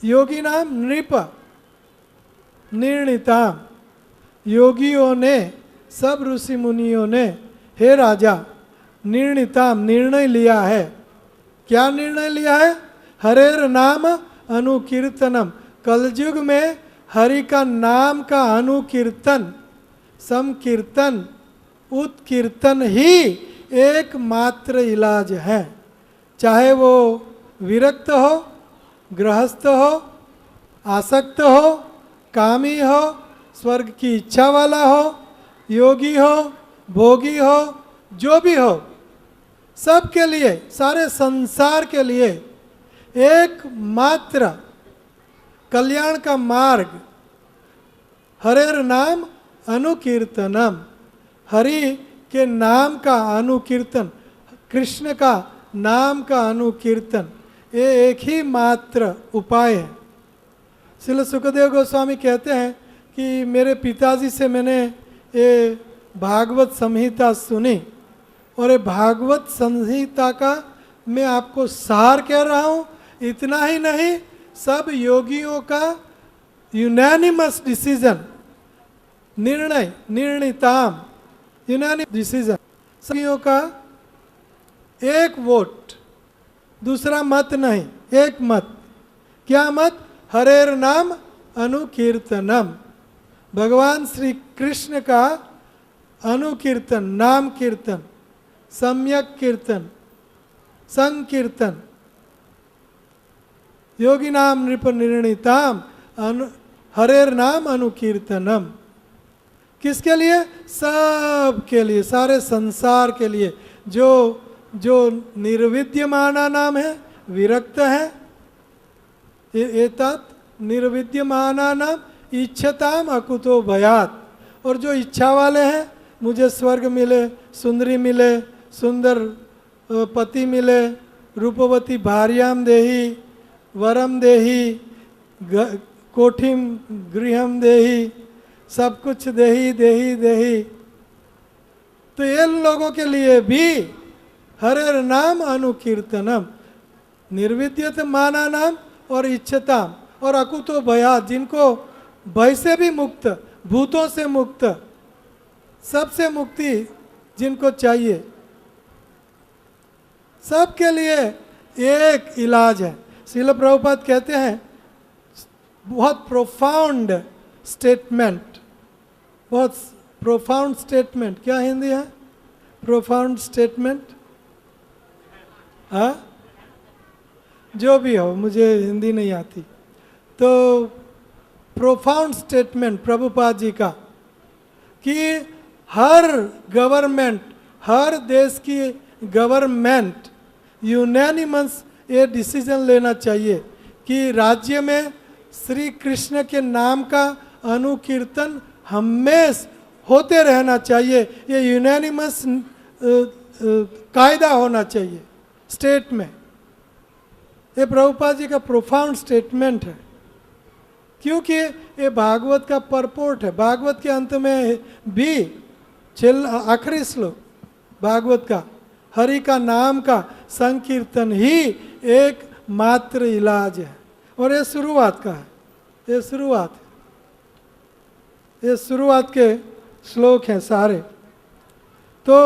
योगिनाम नृप निर्णिता, योगियों ने, सब ऋषि मुनियों ने, हे राजा, निर्णिताम, निर्णय लिया है। क्या निर्णय लिया है? हरेर नाम अनुकीर्तनम, कलयुग में हरि का नाम का अनुकीर्तन, समकीर्तन, उत्कीर्तन ही एकमात्र इलाज है। चाहे वो विरक्त हो, गृहस्थ हो, आसक्त हो, कामी हो, स्वर्ग की इच्छा वाला हो, योगी हो, भोगी हो, जो भी हो, सबके लिए, सारे संसार के लिए एकमात्र कल्याण का मार्ग हरेर नाम अनुकीर्तनम, हरि के नाम का अनुकीर्तन, कृष्ण का नाम का अनुकीर्तन, ये एक ही मात्र उपाय है। श्रील सुखदेव गोस्वामी कहते हैं कि मेरे पिताजी से मैंने ये भागवत संहिता सुनी, और ये भागवत संहिता का मैं आपको सार कह रहा हूँ। इतना ही नहीं, सब योगियों का यूनानिमस डिसीजन, निर्णय, निर्णिताम, यूनानिमस डिसीजन, सभी का एक वोट, दूसरा मत नहीं, एक मत। क्या मत? हरेर नाम अनुकीर्तनम, भगवान श्री कृष्ण का अनुकीर्तन, नाम कीर्तन, सम्यक कीर्तन, संकीर्तन, योगी नाम नृप निर्णिताम हरेर नाम अनुकीर्तनम। किसके लिए? सब के लिए, सारे संसार के लिए। जो जो निर्विद्यमाना नाम है, विरक्त है, एतत् निर्विद्यमाना नाम इच्छताम अकुतो भयात। और जो इच्छा वाले हैं, मुझे स्वर्ग मिले, सुंदरी मिले, सुंदर पति मिले, रूपवती भार्याम देही, वरम देही, कोठिम गृहम देही, सब कुछ देही देही देही। तो इन लोगों के लिए भी हरेर नाम अनुकीर्तनम, निर्विद्यत माना नाम और इच्छताम और अकुतो भयात, जिनको भय से भी मुक्त, भूतों से मुक्त, सबसे मुक्ति जिनको चाहिए, सबके लिए एक इलाज है। श्रील प्रभुपाद कहते हैं, बहुत प्रोफाउंड स्टेटमेंट, बहुत प्रोफाउंड स्टेटमेंट, क्या हिंदी है प्रोफाउंड स्टेटमेंट? हाँ, जो भी हो, मुझे हिंदी नहीं आती। तो प्रोफाउंड स्टेटमेंट प्रभुपाद जी का कि हर गवर्नमेंट, हर देश की गवर्नमेंट यूनानिमस ये डिसीजन लेना चाहिए कि राज्य में श्री कृष्ण के नाम का अनुकीर्तन हमेशा होते रहना चाहिए। ये यूनानिमस कायदा होना चाहिए स्टेट में। ये प्रभुपाद जी का प्रोफाउंड स्टेटमेंट है, क्योंकि ये भागवत का परपोर्ट है। भागवत के अंत में भी आखिरी श्लोक भागवत का, हरि का नाम का संकीर्तन ही एक मात्र इलाज है। और ये शुरुआत का है, ये शुरुआत है, ये शुरुआत के श्लोक हैं सारे। तो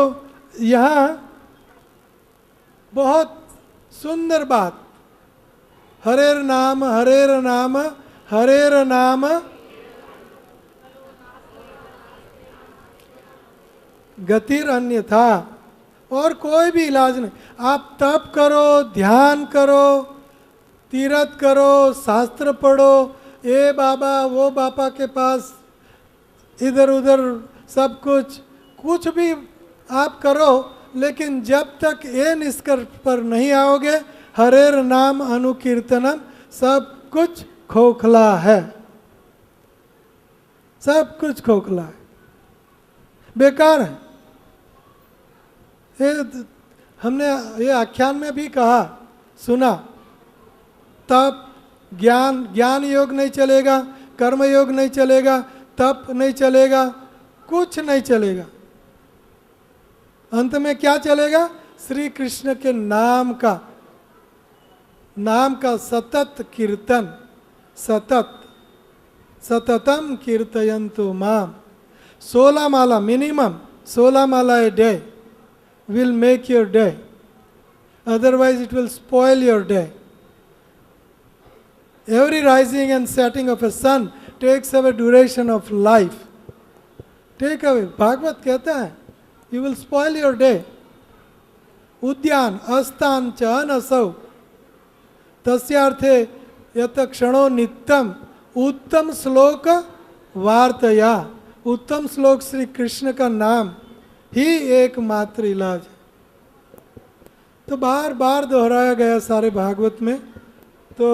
यहाँ बहुत सुंदर बात, हरेर नाम हरेर नाम हरेर नाम गतिर अन्यथा, और कोई भी इलाज नहीं। आप तप करो, ध्यान करो, तीर्थ करो, शास्त्र पढ़ो, ये बाबा वो बाबा के पास, इधर उधर सब कुछ भी आप करो, लेकिन जब तक ये निष्कर्ष पर नहीं आओगे हरेर नाम अनुकीर्तनम, सब कुछ खोखला है, सब कुछ खोखला है, बेकार है। हमने ये आख्यान में भी कहा, सुना, तप ज्ञान योग नहीं चलेगा, कर्म योग नहीं चलेगा, तप नहीं चलेगा, कुछ नहीं चलेगा। अंत में क्या चलेगा? श्री कृष्ण के नाम का सतत कीर्तन, सततम कीर्तयन्तु माम। 16 माला, मिनिमम 16 माला a day will make your day, otherwise it will spoil your day. Every rising and setting of a sun takes away duration of life, take away. Bhagavat कहता है you will spoil your day. उद्यान अस्तान च अनसौ तस्यार्थे यत क्षणो नित्यम, उत्तम श्लोक वार्तया। उत्तम श्लोक श्री कृष्ण का नाम ही एकमात्र इलाज है। तो बार बार दोहराया गया सारे भागवत में। तो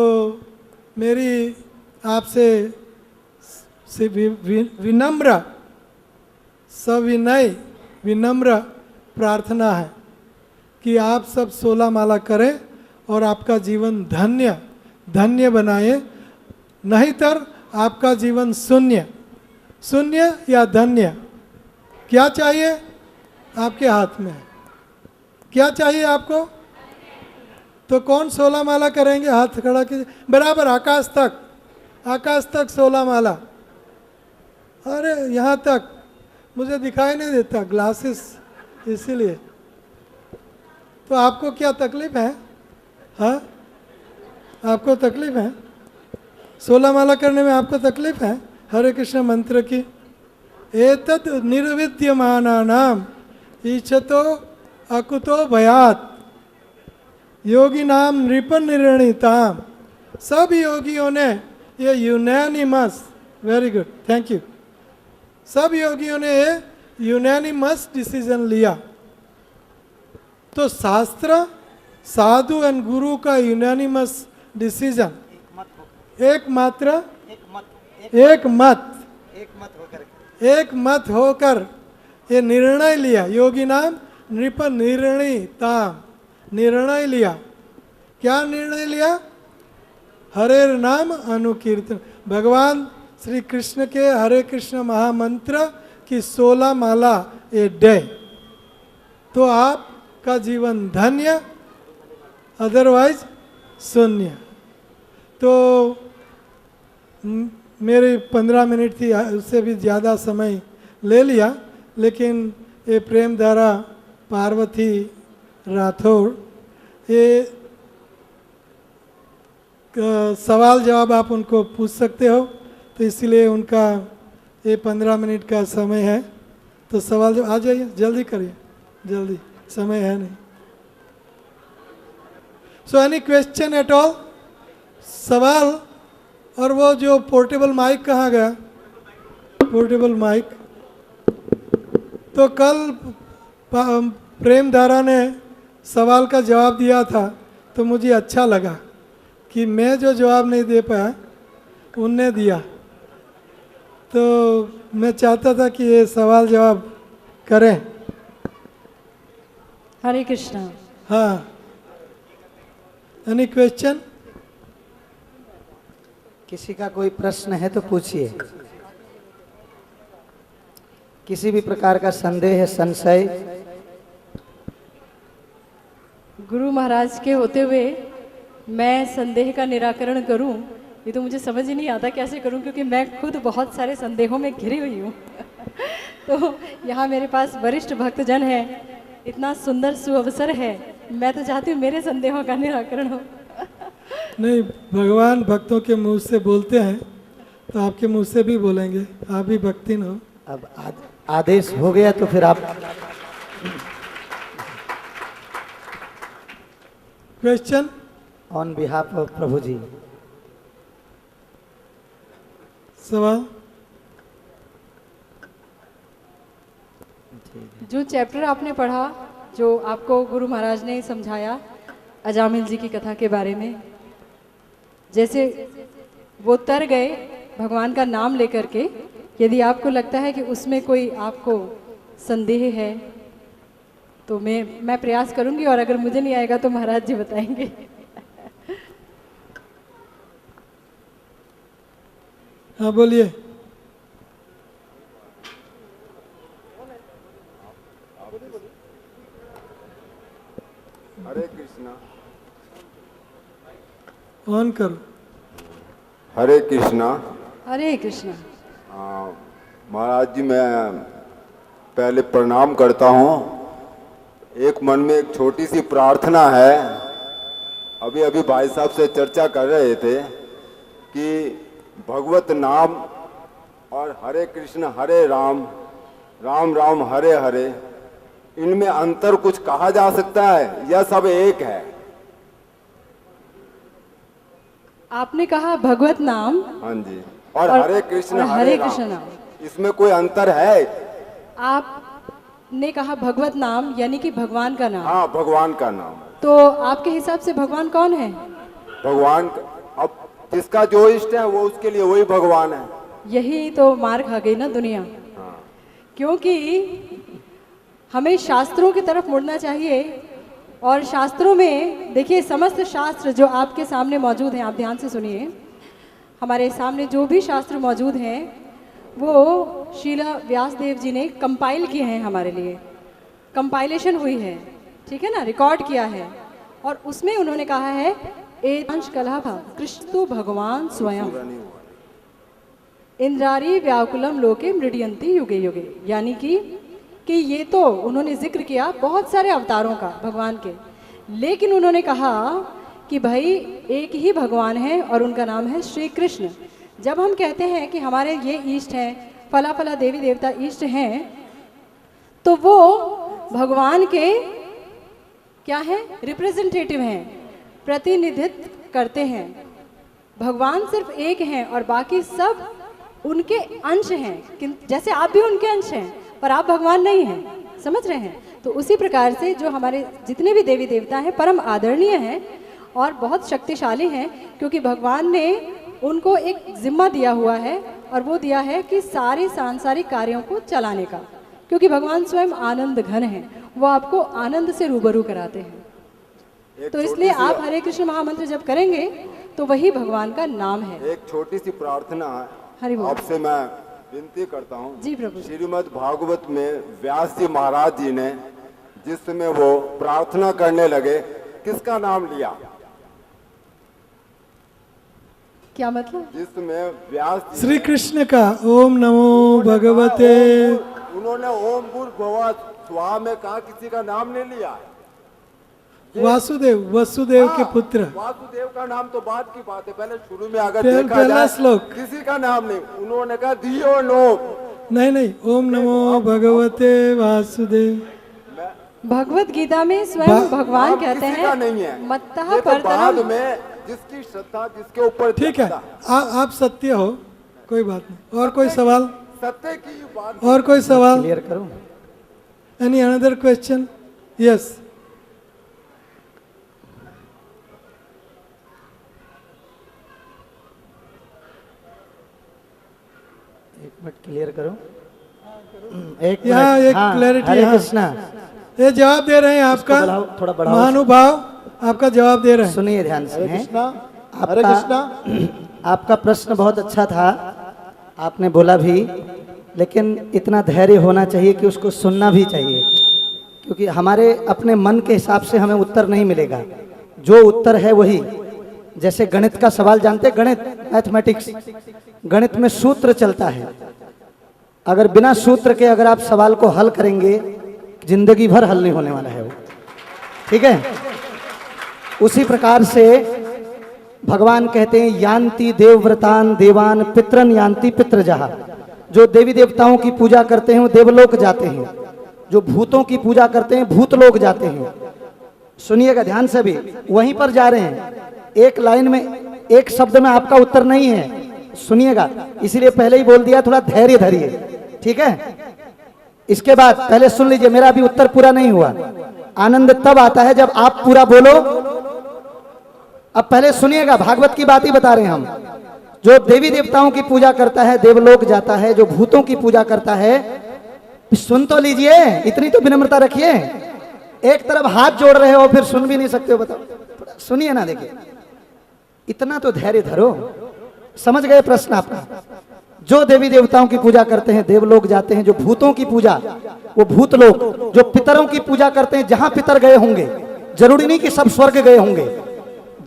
मेरी आपसे विनम्र सविनय विनम्र प्रार्थना है कि आप सब 16 माला करें और आपका जीवन धन्य धन्य बनाए, नहीं तर आपका जीवन शून्य या धन्य। क्या चाहिए? आपके हाथ में है। क्या चाहिए आपको? तो कौन 16 माला करेंगे? हाथ खड़ा कीजिए, बराबर आकाश तक 16 माला। अरे यहाँ तक मुझे दिखाई नहीं देता, ग्लासेस इसीलिए। तो आपको क्या तकलीफ है? हाँ, आपको तकलीफ है? 16 माला करने में आपको तकलीफ है हरे कृष्ण मंत्र की? एतत् निर्विद्यमानानाम ईच्छतो अकुतो भयात् योगी नाम नृप निर्णीताम। सब योगियों ने ये unanimous, very good, thank you, सब योगियों ने ये यूनानिमस डिसीजन लिया। तो शास्त्र, साधु एंड गुरु का यूनानिमस डिसीजन, एक मत होकर ये निर्णय लिया। योगी नाम नृप निर्णीताम, निर्णय लिया। क्या निर्णय लिया? हरेर नाम अनुकीर्तन, भगवान श्री कृष्ण के हरे कृष्ण महामंत्र की 16 माला ए डे, तो आपका जीवन धन्य, अदरवाइज शून्य। तो मेरी 15 मिनट थी, उससे भी ज़्यादा समय ले लिया, लेकिन ये प्रेम धारा पार्वती राठौर, ये सवाल जवाब आप उनको पूछ सकते हो, तो इसलिए उनका ये 15 मिनट का समय है। तो सवाल जवाब आ जाइए, जल्दी करिए, जल्दी, समय है नहीं। So any question at all? सवाल? और वो जो पोर्टेबल माइक कहाँ गया? पोर्टेबल माइक तो कल प्रेम धारा ने सवाल का जवाब दिया था, तो मुझे अच्छा लगा कि मैं जो जवाब नहीं दे पाया उनने दिया। तो मैं चाहता था कि ये सवाल जवाब करें। हरे कृष्णा। हाँ, एनी क्वेश्चन? किसी का कोई प्रश्न है तो पूछिए। किसी भी प्रकार का संदेह, संशय? गुरु महाराज के होते हुए मैं संदेह का निराकरण करूं, ये तो मुझे समझ ही नहीं आता कैसे करूं, क्योंकि मैं खुद बहुत सारे संदेहों में घिरी हुई हूँ। तो यहाँ मेरे पास वरिष्ठ भक्तजन है, इतना सुंदर सुअवसर है, मैं तो चाहती हूँ मेरे संदेहों का निराकरण हो। नहीं, भगवान भक्तों के मुंह से बोलते हैं, तो आपके मुंह से भी बोलेंगे, आप भी भक्तिन हो। अब आदेश हो गया तो फिर आप। क्वेश्चन ऑन बिहाफ ऑफ प्रभु जी। सवाल? जो चैप्टर आपने पढ़ा, जो आपको गुरु महाराज ने समझाया अजामिल जी की कथा के बारे में, जैसे वो तर गए भगवान का नाम लेकर के, यदि आपको लगता है कि उसमें कोई आपको संदेह है तो मैं प्रयास करूंगी, और अगर मुझे नहीं आएगा तो महाराज जी बताएंगे। हाँ बोलिए। हरे कृष्णा। ऑन करो। हरे कृष्णा। हरे कृष्णा। महाराज जी, मैं पहले प्रणाम करता हूँ। एक मन में एक छोटी सी प्रार्थना है। अभी अभी भाई साहब से चर्चा कर रहे थे कि भगवत नाम और हरे कृष्ण हरे राम, राम राम हरे हरे, इनमें अंतर कुछ कहा जा सकता है या सब एक है? आपने कहा भगवत नाम, हाँ जी, और हरे कृष्ण हरे कृष्ण नाम, इसमें कोई अंतर है? आपने कहा भगवत नाम यानी कि भगवान का नाम। हाँ, भगवान का नाम। तो आपके हिसाब से भगवान कौन है? भगवान अब जिसका जो इष्ट है वो उसके लिए वही भगवान है। यही तो मार खा गई ना दुनिया। क्योंकि हमें शास्त्रों की तरफ मुड़ना चाहिए, और शास्त्रों में देखिए, समस्त शास्त्र जो आपके सामने मौजूद हैं, आप ध्यान से सुनिए, हमारे सामने जो भी शास्त्र मौजूद हैं वो शील व्यासदेव जी ने कंपाइल किए हैं, हमारे लिए कंपाइलेशन हुई है, ठीक है ना, रिकॉर्ड किया है। और उसमें उन्होंने कहा है एतांश कलह कृष्ण तो भगवान स्वयं इंद्रारी व्याकुलम लोके मृडियंती युगे युगे, यानी कि ये तो उन्होंने जिक्र किया बहुत सारे अवतारों का भगवान के, लेकिन उन्होंने कहा कि भाई एक ही भगवान है और उनका नाम है श्री कृष्ण। जब हम कहते हैं कि हमारे ये इष्ट हैं, फला फला देवी देवता इष्ट हैं, तो वो भगवान के क्या है, रिप्रेजेंटेटिव हैं, प्रतिनिधित्व करते हैं। भगवान सिर्फ एक हैं और बाकी सब उनके अंश हैं। जैसे आप भी उनके अंश हैं, पर आप भगवान नहीं हैं, समझ रहे हैं? तो उसी प्रकार से जो हमारे जितने भी देवी देवता हैं परम आदरणीय हैं और बहुत शक्तिशाली हैं, क्योंकि भगवान ने उनको एक जिम्मा दिया हुआ है और वो दिया है कि सारे सांसारिक कार्यों को चलाने का, क्योंकि भगवान स्वयं आनंद घन हैं, वो आपको आनंद से रूबरू कराते हैं। तो इसलिए आप हरे कृष्ण महामंत्र जब करेंगे तो वही भगवान का नाम है। एक छोटी सी प्रार्थना हरि है, बोल। आपसे मैं विनती करता हूँ। जी प्रभु। श्रीमद् भागवत में व्यास जी महाराज जी ने जिस समय वो प्रार्थना करने लगे, किसका नाम लिया? क्या मतलब? जिस समय व्यास जी श्री कृष्ण का ओम नमो भगवते, उन्होंने ओम भूर्भुवः स्वः में कहा, किसी का नाम नहीं लिया। वासुदेव, वसुदेव के पुत्र। वासुदेव का नाम तो बाद की बात है, पहले शुरू में अगर देखा पहला जाए श्लोक। किसी का नाम नहीं, उन्होंने कहा धियो नो। नहीं, ओम नमो भगवते वासुदेव। भगवत गीता में स्वयं भगवान नाम कहते किसी का नहीं हैं है। मत्तः ये तो बाद परतरम। में जिसकी श्रद्धा जिसके ऊपर ठीक है, ज्यादा। आप सत्य हो, कोई बात नहीं। और कोई सवाल? सत्य की बात। और कोई सवाल? क्लियर करूं? Any another question? यस। एक मिनट क्लियर करूं? एक यहाँ मिनट। एक हाँ, clarity, हरे हाँ। कृष्णा। ये जवाब दे रहे हैं आपका बढ़ाओ, थोड़ा बढ़ाओ। महानुभाव आपका जवाब दे रहे हैं। सुनिए ध्यान से। हरे कृष्णा, हरे आपका कृष्णा। आपका प्रश्न बहुत अच्छा था, आपने बोला भी, लेकिन इतना धैर्य होना चाहिए कि उसको सुनना भी चाहिए, क्योंकि हमारे अपने मन के हिसाब से हमें उत्तर नहीं मिलेगा। जो उत्तर है वही, जैसे गणित का सवाल जानते, गणित मैथमेटिक्स, गणित में सूत्र चलता है। अगर बिना सूत्र के अगर आप सवाल को हल करेंगे, जिंदगी भर हल नहीं होने वाला है वो, ठीक है? उसी प्रकार से भगवान कहते हैं यान्ति देवव्रतान देवान पितरन यान्ति पितृजहा। जो देवी देवताओं की पूजा करते हैं वो देवलोक जाते हैं, जो भूतों की पूजा करते हैं भूतलोक जाते हैं। सुनिएगा ध्यान से, भी वहीं पर जा रहे हैं। एक लाइन में, एक शब्द में आपका उत्तर नहीं है, सुनिएगा। इसलिए पहले ही बोल दिया, थोड़ा धैर्य धरिए, ठीक है? इसके बाद पहले सुन लीजिए, मेरा भी उत्तर पूरा नहीं हुआ। आनंद तब आता है जब आप पूरा बोलो। अब पहले सुनिएगा, भागवत की बात ही बता रहे हैं हम। जो देवी देवताओं की पूजा करता है देवलोक जाता है, जो भूतों की पूजा करता है, सुन तो लीजिए, इतनी तो विनम्रता रखिए। एक तरफ हाथ जोड़ रहे हो फिर सुन भी नहीं सकते हो, बताओ। सुनिए ना, देखिए, इतना तो धैर्य धरो। समझ गए प्रश्न आपका? जो देवी देवताओं की पूजा करते हैं देवलोक जाते हैं, जो भूतों की पूजा वो भूतलोक, जो पितरों की पूजा करते हैं जहां पितर गए होंगे, जरूरी नहीं कि सब स्वर्ग गए होंगे,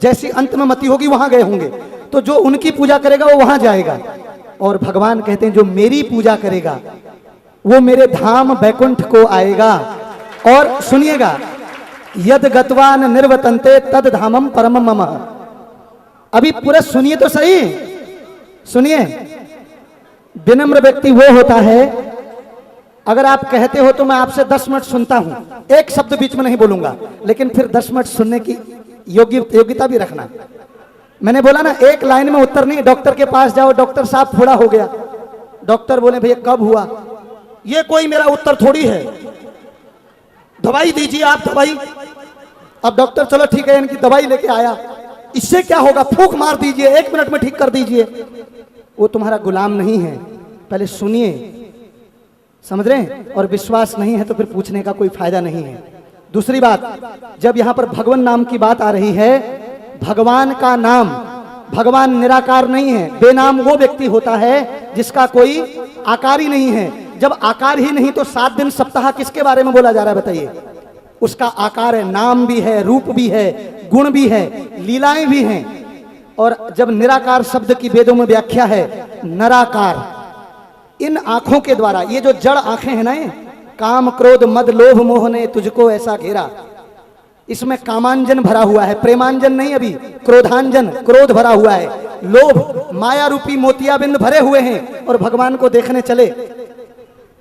जैसी अंत में मति होगी वहां गए होंगे, तो जो उनकी पूजा करेगा वो वहां जाएगा। और भगवान कहते हैं जो मेरी पूजा करेगा वो मेरे धाम बैकुंठ को आएगा। और सुनिएगा, यद गतवान निर्वतन्ते तद धामम परमम मम। अभी पूरा सुनिए तो सही, सुनिए। विनम्र व्यक्ति वो होता है, अगर आप कहते हो तो मैं आपसे 10 मिनट सुनता हूं, एक शब्द बीच में नहीं बोलूंगा, लेकिन फिर 10 मिनट सुनने की योग्यता भी रखना। मैंने बोला ना, एक लाइन में उत्तर नहीं। डॉक्टर के पास जाओ, डॉक्टर साहब फोड़ा हो गया, डॉक्टर बोले भैया कब हुआ, ये कोई मेरा उत्तर थोड़ी है। दवाई दीजिए आप, दवाई। अब डॉक्टर चलो ठीक है, इनकी दवाई लेके आया, इससे क्या होगा, फूंक मार दीजिए, 1 मिनट में ठीक कर दीजिए। वो तुम्हारा गुलाम नहीं है, पहले सुनिए, समझ रहे हैं? और विश्वास नहीं है तो फिर पूछने का कोई फायदा नहीं है। दूसरी बात, जब यहां पर भगवान नाम की बात आ रही है, भगवान का नाम, भगवान निराकार नहीं है। बेनाम वो व्यक्ति होता है जिसका कोई आकार ही नहीं है। जब आकार ही नहीं तो 7 दिन सप्ताह किसके बारे में बोला जा रहा है बताइए? उसका आकार है, नाम भी है, रूप भी है, गुण भी है, लीलाएं भी हैं। और जब निराकार शब्द की वेदों में व्याख्या है नराकार, इन आंखों के द्वारा, ये जो जड़ आंखें हैं ना, काम क्रोध मद लोभ मोह ने तुझको ऐसा घेरा, इसमें कामांजन भरा हुआ है, प्रेमांजन नहीं, अभी क्रोधांजन, क्रोध भरा हुआ है, लोभ, माया रूपी मोतियाबिंद भरे हुए हैं। और भगवान को देखने चले,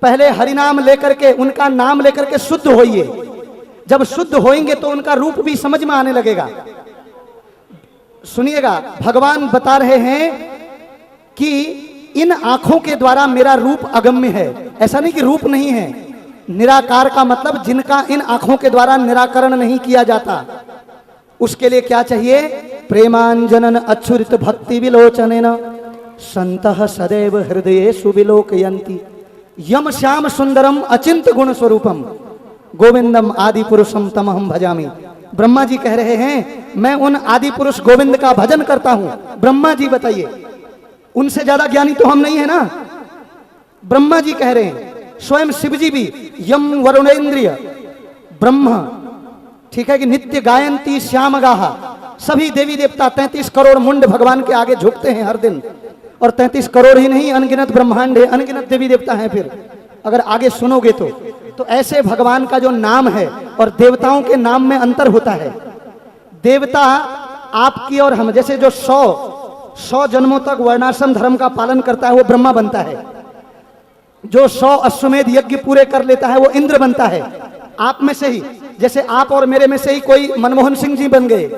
पहले हरिनाम लेकर के, उनका नाम लेकर के शुद्ध होइए। जब शुद्ध होएंगे तो उनका रूप भी समझ में आने लगेगा। सुनिएगा, भगवान बता रहे हैं कि इन आंखों के द्वारा मेरा रूप अगम्य है। ऐसा नहीं कि रूप नहीं है, निराकार का मतलब जिनका इन आंखों के द्वारा निराकरण नहीं किया जाता, उसके लिए क्या चाहिए? प्रेमांजनन अच्युत भक्ति विलोचनेन संतः सदैव हृदये सुविलोकयन्ति यम श्याम सुंदरम अचिंत गुण स्वरूपम गोविंदम आदि पुरुषम तमहम भजामि। ब्रह्मा जी कह रहे हैं मैं उन आदि पुरुष गोविंद का भजन करता हूं। ब्रह्मा जी बताइए, उनसे ज्यादा ज्ञानी तो हम नहीं है ना। ब्रह्मा जी कह रहे हैं, स्वयं शिव जी भी यम वरुणेन्द्रिय ब्रह्म, ठीक है कि नित्य गायंती श्याम गाहा, सभी देवी देवता 33 करोड़ मुंड भगवान के आगे झुकते हैं हर दिन। और 33 करोड़ ही नहीं, अनगिनत ब्रह्मांड है, अनगिनत देवी देवता हैं। फिर अगर आगे सुनोगे तो ऐसे भगवान का जो नाम है और देवताओं के नाम में अंतर होता है। देवता आपकी और हम, जैसे जो 100 जन्मों तक वर्णाश्रम धर्म का पालन करता है वो ब्रह्मा बनता है, जो 100 अश्वमेध यज्ञ पूरे कर लेता है वो इंद्र बनता है। आप में से ही, जैसे आप और मेरे में से ही कोई मनमोहन सिंह जी बन गए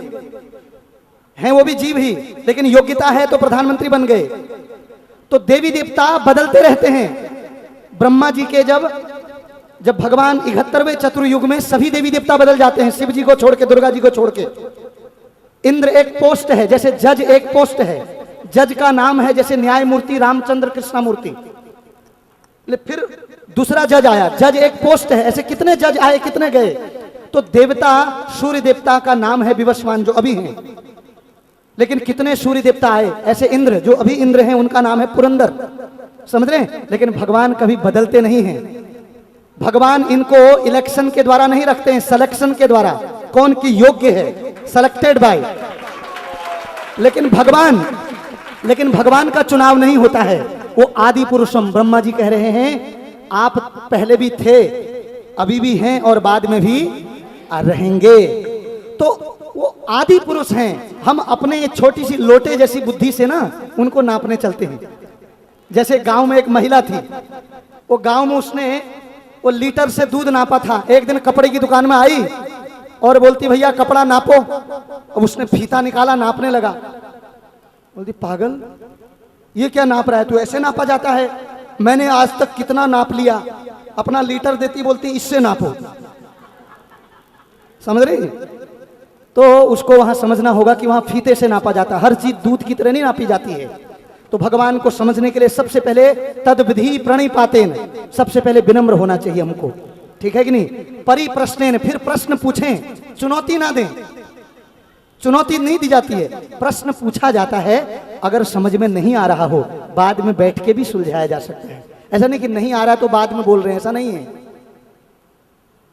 हैं, वो भी जीव ही, लेकिन योग्यता है तो प्रधानमंत्री बन गए। तो देवी देवता बदलते रहते हैं। ब्रह्मा जी के जब भगवान 71वें चतुर्युग में सभी देवी देवता बदल जाते हैं, शिव जी को छोड़ के, दुर्गा जी को छोड़ के। इंद्र एक पोस्ट है, जैसे जज एक पोस्ट है, जज का नाम है जैसे न्यायमूर्ति रामचंद्र कृष्णमूर्ति। फिर दूसरा जज आया, जज एक पोस्ट है, ऐसे कितने जज आए, कितने गए। तो देवता, सूर्य देवता का नाम है विवस्वान, जो अभी हैं, लेकिन कितने सूर्य देवता आए। ऐसे इंद्र, जो अभी इंद्र हैं, उनका नाम है पुरंदर, समझ रहे हैं। लेकिन भगवान कभी बदलते नहीं हैं। भगवान इनको इलेक्शन के द्वारा नहीं रखते हैं, सिलेक्शन के द्वारा, कौन की योग्य है, सेलेक्टेड बाय। लेकिन भगवान का चुनाव नहीं होता है, वो आदि पुरुषम। ब्रह्मा जी कह रहे हैं आप पहले भी थे, अभी भी हैं और बाद में भी रहेंगे। तो वो आदि पुरुष हैं। हम अपने छोटी सी लोटे जैसी बुद्धि से ना उनको नापने चलते हैं। जैसे गांव में एक महिला थी, वो गांव में उसने वो लीटर से दूध नापा था। एक दिन कपड़े की दुकान में आई और बोलती भैया कपड़ा नापो। अब उसने फीता निकाला, नापने लगा। बोलती पागल, ये क्या नाप रहा है तू, ऐसे नापा जाता है? मैंने आज तक कितना नाप लिया। अपना लीटर देती, बोलती इससे नापो। समझ रही? तो उसको वहां समझना होगा कि वहां फीते से नापा जाता है, हर चीज दूध की तरह नहीं नापी जाती है। तो भगवान को समझने के लिए सबसे पहले तद विधि प्रणिपातेन, सबसे पहले विनम्र होना चाहिए हमको, ठीक है कि नहीं? परिप्रश्नेन, फिर प्रश्न पूछें, चुनौती ना दें। चुनौती नहीं दी जाती है, प्रश्न पूछा जाता है। अगर समझ में नहीं आ रहा हो, बाद में बैठ के भी सुलझाया जा सकता है। ऐसा नहीं कि नहीं आ रहा तो बाद में बोल रहे हैं, ऐसा नहीं है।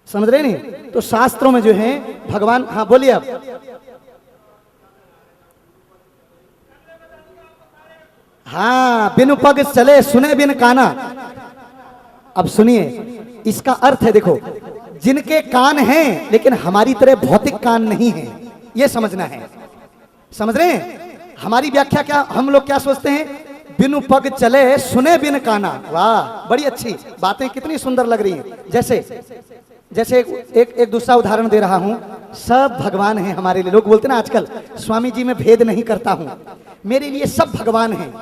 समझ रहे नहीं? तो शास्त्रों में जो है भगवान, हाँ बोलिए आप। हाँ, बिनु पग चले सुने बिन काना। अब सुनिए, इसका अर्थ है, देखो, जिनके कान हैं लेकिन हमारी तरह भौतिक कान नहीं है, ये समझना है। समझ रहे हैं? हमारी व्याख्या क्या, हम लोग क्या सोचते हैं? बिनु पग चले सुने बिन काना। वाह, बड़ी अच्छी बातें, कितनी सुंदर लग रही हैं। जैसे एक दूसरा उदाहरण दे रहा हूं। सब भगवान हैं हमारे लिए। लोग बोलते हैं ना आजकल, स्वामी जी मैं भेद नहीं करता हूं, मेरे लिए सब भगवान हैं।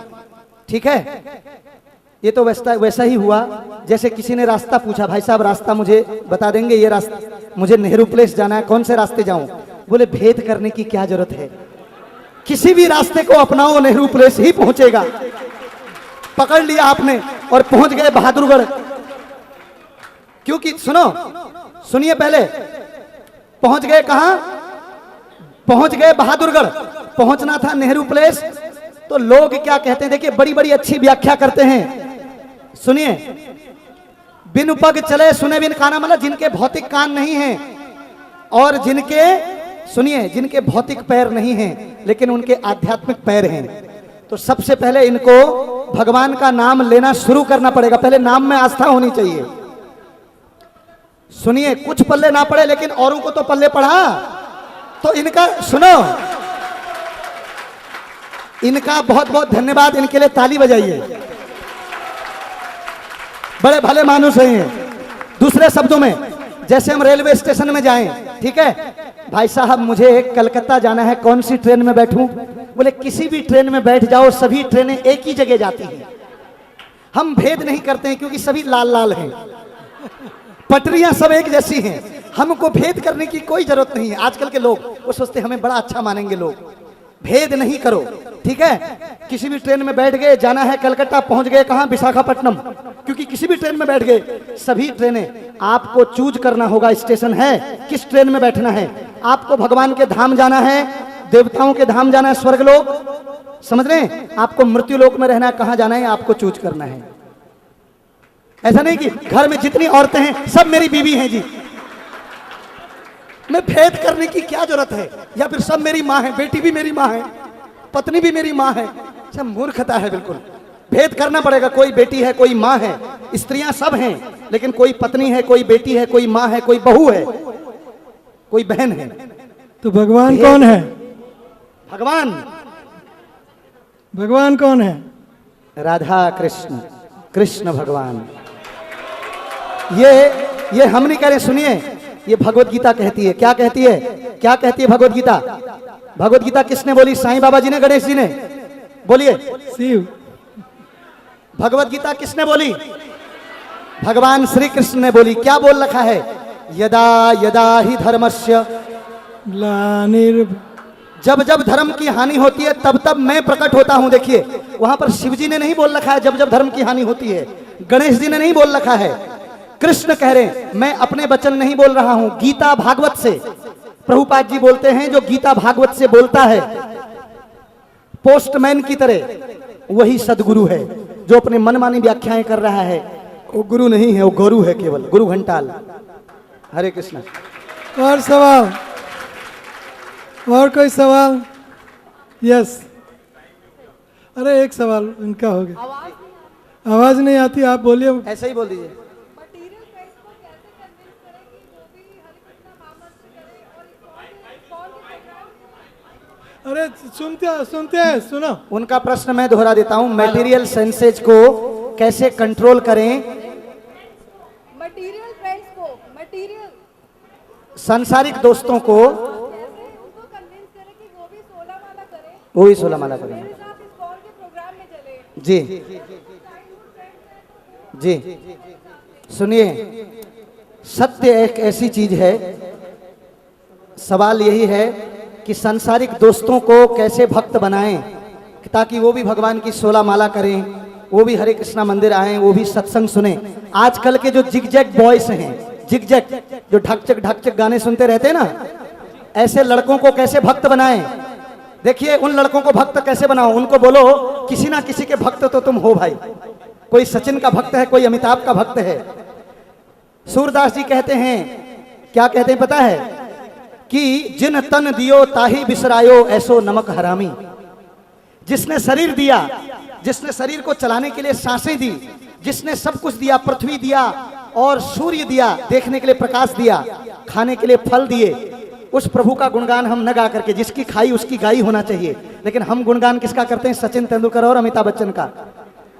ठीक है, ये तो वैसा ही हुआ जैसे किसी ने रास्ता पूछा, भाई साहब रास्ता मुझे बता देंगे, ये रास्ता मुझे नेहरू प्लेस जाना है, कौन से रास्ते जाऊं? बोले भेद करने की क्या जरूरत है, किसी भी रास्ते को अपनाओ, नेहरू प्लेस ही पहुंचेगा। पकड़ लिया आपने और पहुंच गए बहादुरगढ़। क्योंकि सुनिए, पहले पहुंच गए कहां? पहुंच गए बहादुरगढ़। पहुंचना था नेहरू प्लेस। तो लोग क्या कहते हैं, देखिए बड़ी बड़ी अच्छी व्याख्या करते हैं। सुनिए, बिनु पग चले सुने बिन काना, मतलब जिनके भौतिक कान नहीं हैं और जिनके, सुनिए, जिनके भौतिक पैर नहीं हैं लेकिन उनके आध्यात्मिक पैर हैं। तो सबसे पहले इनको भगवान का नाम लेना शुरू करना पड़ेगा। पहले नाम में आस्था होनी चाहिए। सुनिए, कुछ पल्ले ना पड़े लेकिन औरों को तो पल्ले पड़ा। तो इनका सुनो, इनका बहुत बहुत धन्यवाद, इनके लिए ताली बजाइए। बड़े भले मानुस हैं ये। दूसरे शब्दों में, जैसे हम रेलवे स्टेशन में जाएं, ठीक है, भाई साहब मुझे कलकत्ता जाना है, कौन सी ट्रेन में बैठूं? बोले किसी भी ट्रेन में बैठ जाओ, सभी ट्रेनें एक ही जगह जाती हैं। हम भेद नहीं करते हैं क्योंकि सभी लाल लाल हैं, पटरियां सब एक जैसी हैं, हमको भेद करने की कोई जरूरत नहीं है। आजकल के लोग वो सोचते हमें बड़ा अच्छा मानेंगे लोग, भेद नहीं करो, ठीक है। किसी भी ट्रेन में बैठ गए, जाना है कलकत्ता, पहुंच गए कहां? विशाखापट्टनम, क्योंकि किसी भी ट्रेन में बैठ गए, सभी ट्रेनें आपको चूज करना होगा, स्टेशन है किस ट्रेन में बैठना है। आपको भगवान के धाम जाना है, देवताओं के धाम जाना है, स्वर्गलोक, समझ रहे हैं? आपको मृत्युलोक में रहना है, कहां जाना है आपको चूज करना है। ऐसा नहीं कि घर में जितनी औरतें हैं सब मेरी बीवी हैं जी, मैं भेद करने की क्या जरूरत है? या फिर सब मेरी माँ है, बेटी भी मेरी माँ है, पत्नी भी मेरी माँ है। सब मूर्खता है बिल्कुल। भेद करना पड़ेगा, कोई बेटी है, कोई माँ है, स्त्रियां सब हैं, लेकिन कोई पत्नी है, कोई बेटी है, कोई माँ है, कोई बहू है, कोई बहन है। तो भगवान कौन है? भगवान, भगवान कौन है? राधा कृष्ण, कृष्ण भगवान। ये हम नहीं कह रहे, सुनिए, ये भगवत गीता कहती है। क्या कहती है? क्या कहती है भगवत गीता? भगवत गीता किसने बोली? साईं बाबा जी ने, गणेश जी ने? बोलिए। शिव। भगवत गीता किसने बोली? भगवान श्री कृष्ण ने बोली। क्या बोल रखा है? यदा यदा ही धर्मस्य ग्लानिर्, जब जब धर्म की हानि होती है तब तब मैं प्रकट होता हूं। देखिए वहां पर शिव जी ने नहीं बोल रखा है जब जब धर्म की हानि होती है, गणेश जी ने नहीं बोल रखा है, कृष्ण कह रहे हैं। मैं अपने वचन नहीं बोल रहा हूं, गीता भागवत से प्रभुपाद जी बोलते हैं, जो गीता भागवत से बोलता है पोस्टमैन की तरह, वही सदगुरु है। जो अपने मनमानी व्याख्याएं कर रहा है वो गुरु नहीं है, वो गुरु है, केवल गुरु घंटाल। हरे कृष्ण। और सवाल? और कोई सवाल? यस। अरे एक सवाल इनका हो गया। आवाज नहीं आती, आप बोलिए। ऐसे ही बोल दीजिए। अरे सुनते सुनो। उनका प्रश्न मैं दोहरा देता हूं, मटेरियल सेंसेज को कैसे कंट्रोल करें? मटेरियल फ्रेंड्स को, मटेरियल सांसारिक दोस्तों को कैसे उनको कन्विंस करें कि वो भी 16 माला करें, वो भी 16 माला करें। मेरे साथ इस कॉल के प्रोग्राम में चले। जी जी, सुनिए, सत्य एक ऐसी चीज है, सवाल यही है कि सांसारिक दोस्तों को कैसे भक्त बनाएं ताकि वो भी भगवान की 16 माला करें, वो भी हरे कृष्णा मंदिर आए, वो भी सत्संग सुने। आजकल के जो जिगजैग बॉयज हैं, जिगजैग जो ढकचक गाने सुनते रहते हैं ना, ऐसे लड़कों को कैसे भक्त बनाएं? देखिए उन लड़कों को भक्त कैसे बनाओ, उनको बोलो किसी ना किसी के भक्त तो तुम हो भाई। कोई सचिन का भक्त है, कोई अमिताभ का भक्त है। सूरदास जी कहते हैं, क्या कहते हैं पता है? कि जिन तन दियो ताही बिसरायो ऐसो नमक हरामी। जिसने शरीर दिया, जिसने शरीर को चलाने के लिए सांसें दी, जिसने सब कुछ दिया, पृथ्वी दिया और सूर्य दिया, देखने के लिए प्रकाश दिया, खाने के लिए फल दिए, उस प्रभु का गुणगान हम न गा करके, जिसकी खाई उसकी गाई होना चाहिए। लेकिन हम गुणगान किसका करते हैं? सचिन तेंदुलकर और अमिताभ बच्चन का।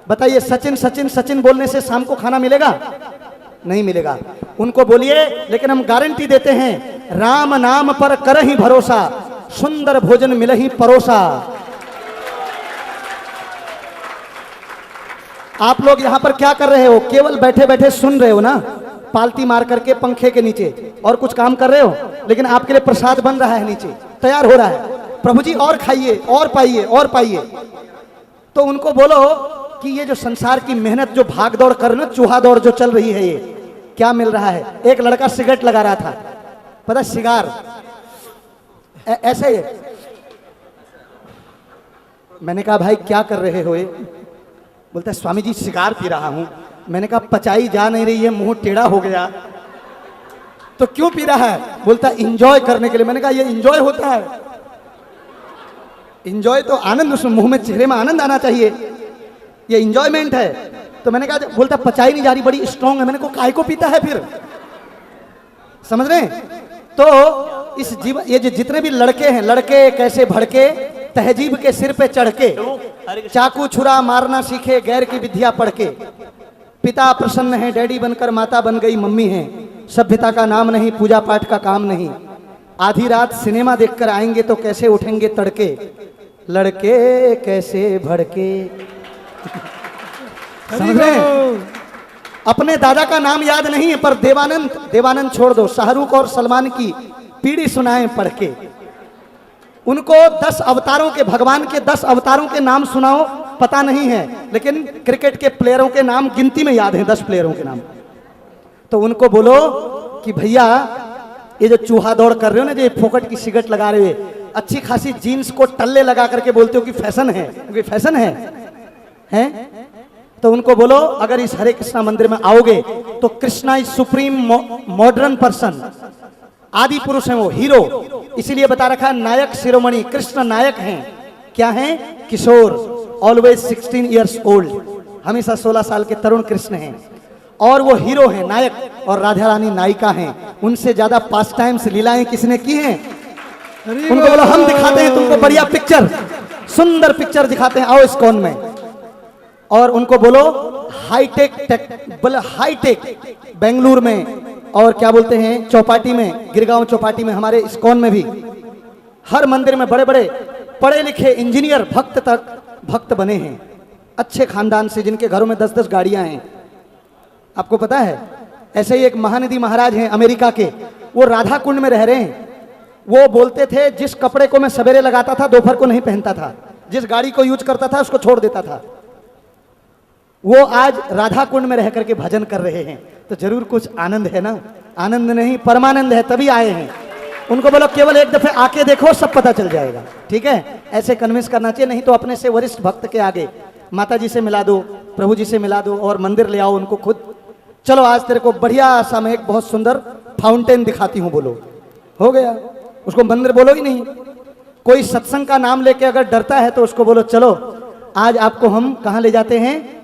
बताइए, सचिन सचिन सचिन बोलने से शाम को खाना मिलेगा? नहीं मिलेगा। उनको बोलिए, लेकिन हम गारंटी देते हैं, राम नाम पर करहि भरोसा, सुंदर भोजन मिलहि परोसा। आप लोग यहाँ पर क्या कर रहे हो? केवल बैठे बैठे सुन रहे हो ना, पालती मार करके पंखे के नीचे, और कुछ काम कर रहे हो? लेकिन आपके लिए प्रसाद बन रहा है, नीचे तैयार हो रहा है, प्रभु जी और खाइए और पाइए और पाइए। तो उनको बोलो कि ये जो संसार की मेहनत, जो भाग दौड़ कर ना, चूहा दौड़ जो चल रही है, ये क्या मिल रहा है? एक लड़का सिगरेट लगा रहा था, पता, सिगार ऐसे ही। मैंने कहा भाई क्या कर रहे हो? ये बोलता है स्वामी जी सिगार पी रहा हूं। मैंने कहा पचाई जा नहीं रही है, मुंह टेढ़ा हो गया, तो क्यों पी रहा है? बोलता इंजॉय करने के लिए। मैंने कहा ये इंजॉय होता है? इंजॉय तो आनंद, उसमें मुंह में, चेहरे में आनंद आना चाहिए, ये इंजॉयमेंट है। तो मैंने कहा, बोलता पचाई नहीं जा रही, बड़ी स्ट्रांग है। मैंने कहा काहे को पीता है फिर? समझ रहे हैं? तो इस जीवन, ये जितने भी लड़के हैं, लड़के कैसे भड़के तहजीब के सिर पे चढ़ के, चाकू छुरा मारना सीखे गैर की विद्या पढ़ के, पिता प्रसन्न है डैडी बनकर माता बन गई मम्मी है, सभ्यता का नाम नहीं पूजा पाठ का काम नहीं, आधी रात सिनेमा देखकर आएंगे तो कैसे उठेंगे तड़के, लड़के कैसे भड़के। समझ रहे हैं? अपने दादा का नाम याद नहीं है पर देवानंद छोड़ दो, शाहरुख और सलमान की पीढ़ी सुनाएं पढ़ के। उनको 10 अवतारों के, भगवान के 10 अवतारों के नाम सुनाओ, पता नहीं है, लेकिन क्रिकेट के प्लेयरों के नाम गिनती में याद हैं, 10 प्लेयरों के नाम। तो उनको बोलो कि भैया ये जो चूहा दौड़ कर रहे हो ना, जो फोकट की सिगरेट लगा रहे हो, अच्छी खासी जीन्स को टल्ले लगा करके बोलते हो कि फैशन है, क्योंकि फैशन है? तो उनको बोलो अगर इस हरे कृष्णा मंदिर में आओगे तो Krishna is supreme modern person, आदि पुरुष है वो, हीरो, इसीलिए बता रखा है नायक शिरोमणि, कृष्ण नायक हैं। क्या हैं? किशोर, ऑलवेज 16 इयर्स ओल्ड, हमेशा 16 साल के तरुण कृष्ण हैं, और वो हीरो हैं, नायक, और राधा रानी नायिका हैं। उनसे ज्यादा पास टाइम्स लीलाएं किसने की हैं? उनको बोलो हम दिखाते हैं तुमको बढ़िया पिक्चर, सुंदर पिक्चर दिखाते हैं, आओ इस कौन में। और उनको बोलो हाईटेक बेंगलुरु में, और क्या बोलते हैं चौपाटी में, गिरगांव चौपाटी में, हमारे इस्कॉन में भी हर मंदिर में बड़े बड़े पढ़े लिखे इंजीनियर भक्त तक भक्त बने हैं, अच्छे खानदान से, जिनके घरों में 10-10 गाड़ियां हैं। आपको पता है? ऐसे ही एक महानदी महाराज हैं अमेरिका के, वो राधा कुंड में रह रहे हैं। वो बोलते थे जिस कपड़े को मैं सवेरे लगाता था दोपहर को नहीं पहनता था, जिस गाड़ी को यूज करता था उसको छोड़ देता था। वो आज राधा कुंड में रह करके भजन कर रहे हैं, तो जरूर कुछ आनंद है ना? आनंद नहीं परमानंद है, तभी आए हैं। उनको बोलो केवल एक दफे आके देखो, सब पता चल जाएगा। ठीक है? ऐसे कन्विंस करना चाहिए, नहीं तो अपने से वरिष्ठ भक्त के आगे माता जी से मिला दो, प्रभु जी से मिला दो, और मंदिर ले आओ उनको खुद। चलो आज तेरे को बढ़िया सा मैं एक बहुत सुंदर फाउंटेन दिखाती हूँ, बोलो, हो गया। उसको मंदिर बोलो ही नहीं। कोई सत्संग का नाम लेके अगर डरता है तो उसको बोलो चलो आज आपको हम कहाँ ले जाते हैं?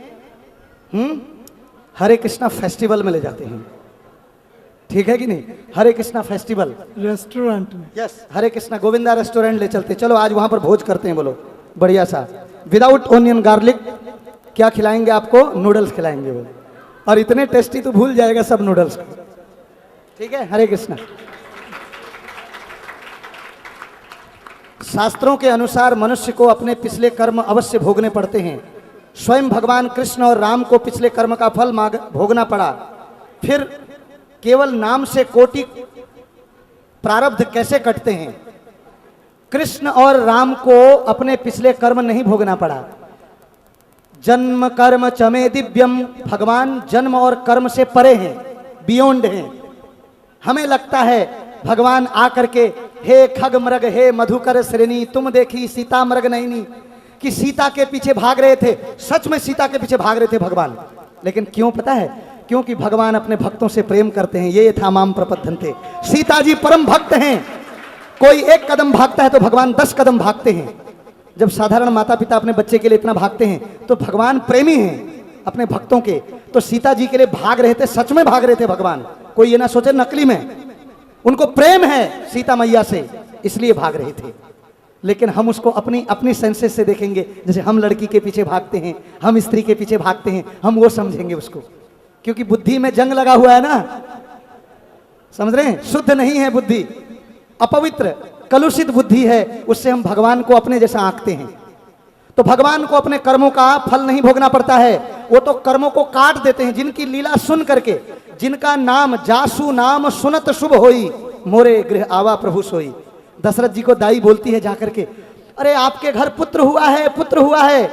हरे कृष्णा फेस्टिवल में ले जाते हैं। ठीक है कि नहीं? हरे कृष्णा फेस्टिवल रेस्टोरेंट में, यस, हरे कृष्णा गोविंदा रेस्टोरेंट ले चलते। चलो आज वहां पर भोज करते हैं, बोलो बढ़िया सा, विदाउट ओनियन गार्लिक। क्या खिलाएंगे आपको? नूडल्स खिलाएंगे बोलो, और इतने टेस्टी तो भूल जाएगा सब नूडल्स को। ठीक है? हरे कृष्णा। शास्त्रों के अनुसार मनुष्य को अपने पिछले कर्म अवश्य भोगने पड़ते हैं। स्वयं भगवान कृष्ण और राम को पिछले कर्म का फल भोगना पड़ा, फिर केवल नाम से कोटि प्रारब्ध कैसे कटते हैं? कृष्ण और राम को अपने पिछले कर्म नहीं भोगना पड़ा। जन्म कर्म चमे दिव्यम, भगवान जन्म और कर्म से परे हैं, बियॉन्ड हैं। हमें लगता है भगवान आकर के हे खग मृग हे मधुकर श्रेणी तुम देखी सीता मृग नहीं, कि सीता के पीछे भाग रहे थे। सच में सीता के पीछे भाग रहे थे भगवान, लेकिन क्यों पता है? क्योंकि भगवान अपने भक्तों से प्रेम करते हैं। ये था माम प्रपद्धन्ते। सीता जी परम भक्त हैं। कोई एक कदम भागता है तो भगवान 10 कदम भागते हैं। जब साधारण माता पिता अपने बच्चे के लिए इतना भागते हैं तो भगवान प्रेमी हैं अपने भक्तों के। तो सीता जी के लिए भाग रहे थे, सच में भाग रहे थे भगवान, कोई ये ना सोचे नकली में। उनको प्रेम है सीता मैया से, इसलिए भाग रहे थे। लेकिन हम उसको अपनी सेंसेस से देखेंगे, जैसे हम लड़की के पीछे भागते हैं, हम स्त्री के पीछे भागते हैं, हम वो समझेंगे उसको, क्योंकि बुद्धि में जंग लगा हुआ है ना। समझ रहे हैं? शुद्ध नहीं है बुद्धि, अपवित्र कलुषित बुद्धि है, उससे हम भगवान को अपने जैसा आंकते हैं। तो भगवान को अपने कर्मों का फल नहीं भोगना पड़ता है, वो तो कर्मों को काट देते हैं। जिनकी लीला सुन करके, जिनका नाम जासु नाम सुनत शुभ होई, मोरे गृह आवा प्रभु सोई। दशरथ जी को दाई बोलती है जाकर के, अरे आपके घर पुत्र हुआ है, पुत्र हुआ है।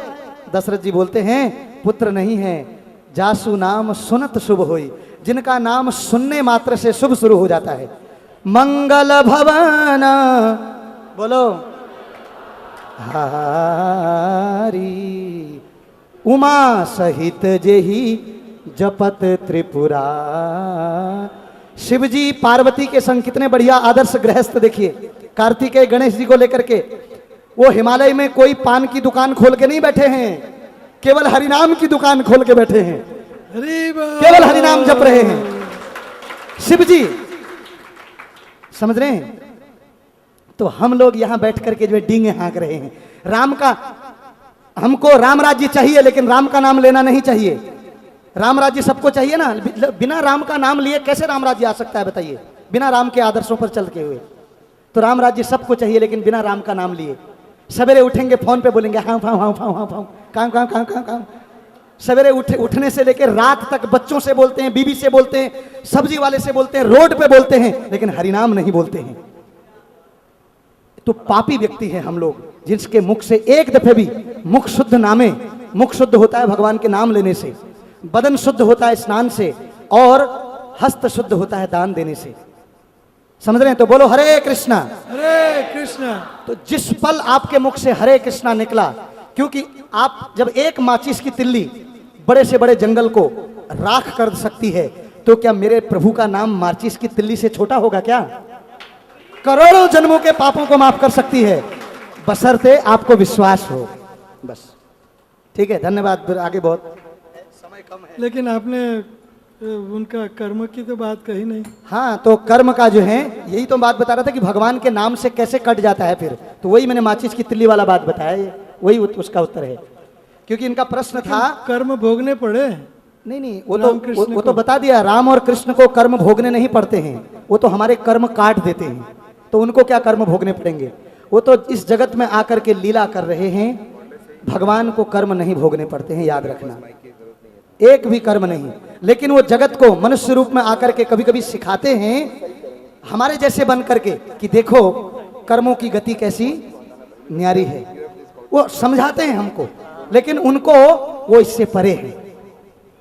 दशरथ जी बोलते हैं पुत्र नहीं है, जासु नाम सुनत शुभ होई। जिनका नाम सुनने मात्र से शुभ शुरू हो जाता है। मंगल भवन बोलो हारी, उमा सहित जेही जपत त्रिपुरा। शिव जी पार्वती के संग कितने बढ़िया आदर्श गृहस्थ। देखिए कार्तिकेय गणेश जी को लेकर के वो हिमालय में कोई पान की दुकान खोल के नहीं बैठे हैं, केवल हरिनाम की दुकान खोल के बैठे हैं, केवल हरिनाम जप रहे हैं। शिव जी समझ रहे हैं? तो हम लोग यहां बैठ करके जो है डींगे हाँक रहे हैं। राम का, हमको राम राज्य चाहिए, लेकिन राम का नाम लेना नहीं चाहिए। राम राज्य सबको चाहिए ना, बिना राम का नाम लिए कैसे राम राज्य आ सकता है बताइए? बिना राम के आदर्शों पर चल के हुए। तो राम राज्य सबको चाहिए, लेकिन बिना राम का नाम लिए। सवेरे उठेंगे फोन पे बोलेंगे हाँ हाँ हाँ हाँ हाँ हाँ, काम काम काम काम काम। सवेरे उठने से लेकर रात तक बच्चों से बोलते हैं, बीवी से बोलते हैं, सब्जी वाले से बोलते हैं, रोड पे बोलते हैं, लेकिन हरिनाम नहीं बोलते हैं। तो पापी व्यक्ति है हम लोग, जिसके मुख से एक दफे भी मुख शुद्ध नामे, मुख शुद्ध होता है भगवान के नाम लेने से, बदन शुद्ध होता है स्नान से, और हस्त शुद्ध होता है दान देने से। समझ रहे हैं? तो बोलो हरे कृष्णा। हरे कृष्णा। तो जिस पल आपके मुख से हरे कृष्णा निकला, क्योंकि आप जब एक माचिस की तिल्ली बड़े से बड़े जंगल को राख कर सकती है, तो क्या मेरे प्रभु का नाम माचिस की तिल्ली से छोटा होगा क्या? करोड़ों जन्मों के पापों को माफ कर सकती है, बशर्ते आपको विश्वास हो। बस ठीक है, धन्यवाद। फिर आगे बहुत समय कम है। लेकिन आपने उनका कर्म की तो बात कही नहीं। हाँ, तो कर्म का जो है, यही तो बात बता रहा था कि भगवान के नाम से कैसे कट जाता है फिर। तो वही मैंने माचिस की तिल्ली वाला बात बताया, ये वही उसका उत्तर है। क्योंकि इनका प्रश्न था कर्म भोगने पड़े। नहीं, वो तो बता दिया, राम और कृष्ण को कर्म भोगने नहीं पड़ते हैं, वो तो हमारे कर्म काट देते हैं। तो उनको क्या कर्म भोगने पड़ेंगे? वो तो इस जगत में आकर के लीला कर रहे हैं। भगवान को कर्म नहीं भोगने पड़ते हैं, याद रखना, एक भी कर्म नहीं। लेकिन वो जगत को मनुष्य रूप में आकर के कभी कभी सिखाते हैं, हमारे जैसे बन करके, कि देखो कर्मों की गति कैसी न्यारी है। वो समझाते हैं हमको, लेकिन उनको वो इससे परे हैं।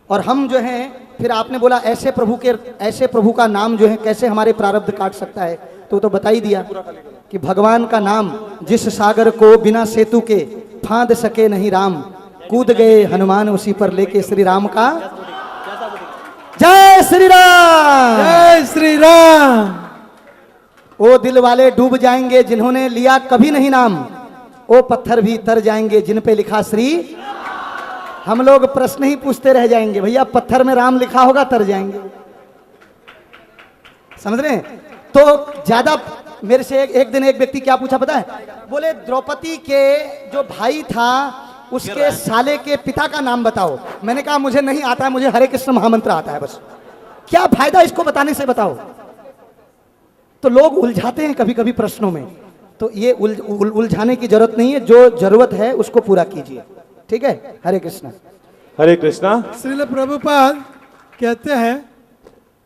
और हम जो हैं, फिर आपने बोला ऐसे प्रभु का नाम जो है कैसे हमारे प्रारब्ध काट सकता है, तो बता ही दिया कि भगवान का नाम, जिस सागर को बिना सेतु के फांद सके नहीं राम, कूद गए हनुमान उसी पर लेके श्री राम का। जय श्री राम, जय श्री राम। ओ दिल वाले डूब जाएंगे जिन्होंने लिया कभी नहीं नाम, ओ पत्थर भी तर जाएंगे जिन पे लिखा श्री। हम लोग प्रश्न ही पूछते रह जाएंगे, भैया पत्थर में राम लिखा होगा तर जाएंगे। समझ रहे हैं? तो ज्यादा मेरे से एक दिन एक व्यक्ति क्या पूछा पता है? बोले द्रौपदी के जो भाई था उसके साले के पिता का नाम बताओ। मैंने कहा मुझे नहीं आता है, मुझे हरे कृष्ण महामंत्र आता है बस। क्या फायदा इसको बताने से, बताओ? तो लोग उलझाते हैं कभी कभी प्रश्नों में, तो ये उलझाने की जरूरत नहीं है, जो जरूरत है उसको पूरा कीजिए। ठीक है? हरे कृष्णा। हरे कृष्णा। श्रील प्रभुपाद कहते हैं,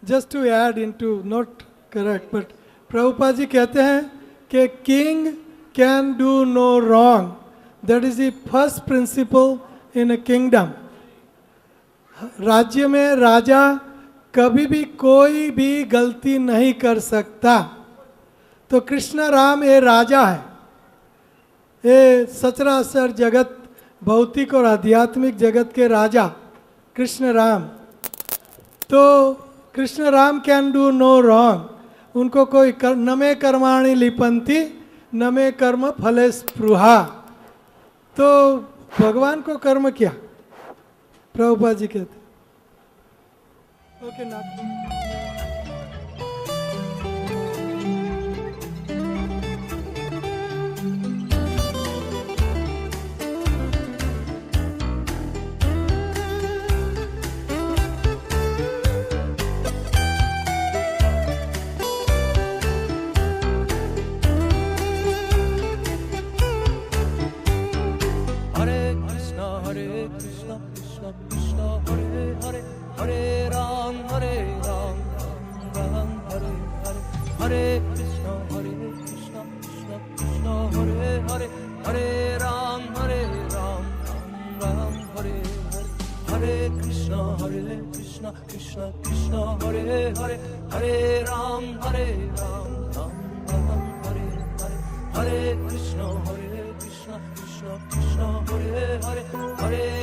just to add into, not correct, but Prabhupada ji कहते हैं कि king can do no wrong, that is the first principle in a kingdom. राज्य में राजा कभी भी कोई भी गलती नहीं कर सकता। तो कृष्ण राम ये राजा है, ये सचराचर जगत, भौतिक और आध्यात्मिक जगत के राजा कृष्ण राम। तो Krishna Ram can do no wrong, उनको कोई न मे कर्माणि लिपंती न मे कर्म फले स्पृहा। तो भगवान को कर्म क्या? प्रभुपाद जी कहते। ओके ना। Krishna Krishna Hare Hare Hare Ram Ram Hare Hare Hare Krishna Krishna Krishna Hare Hare Hare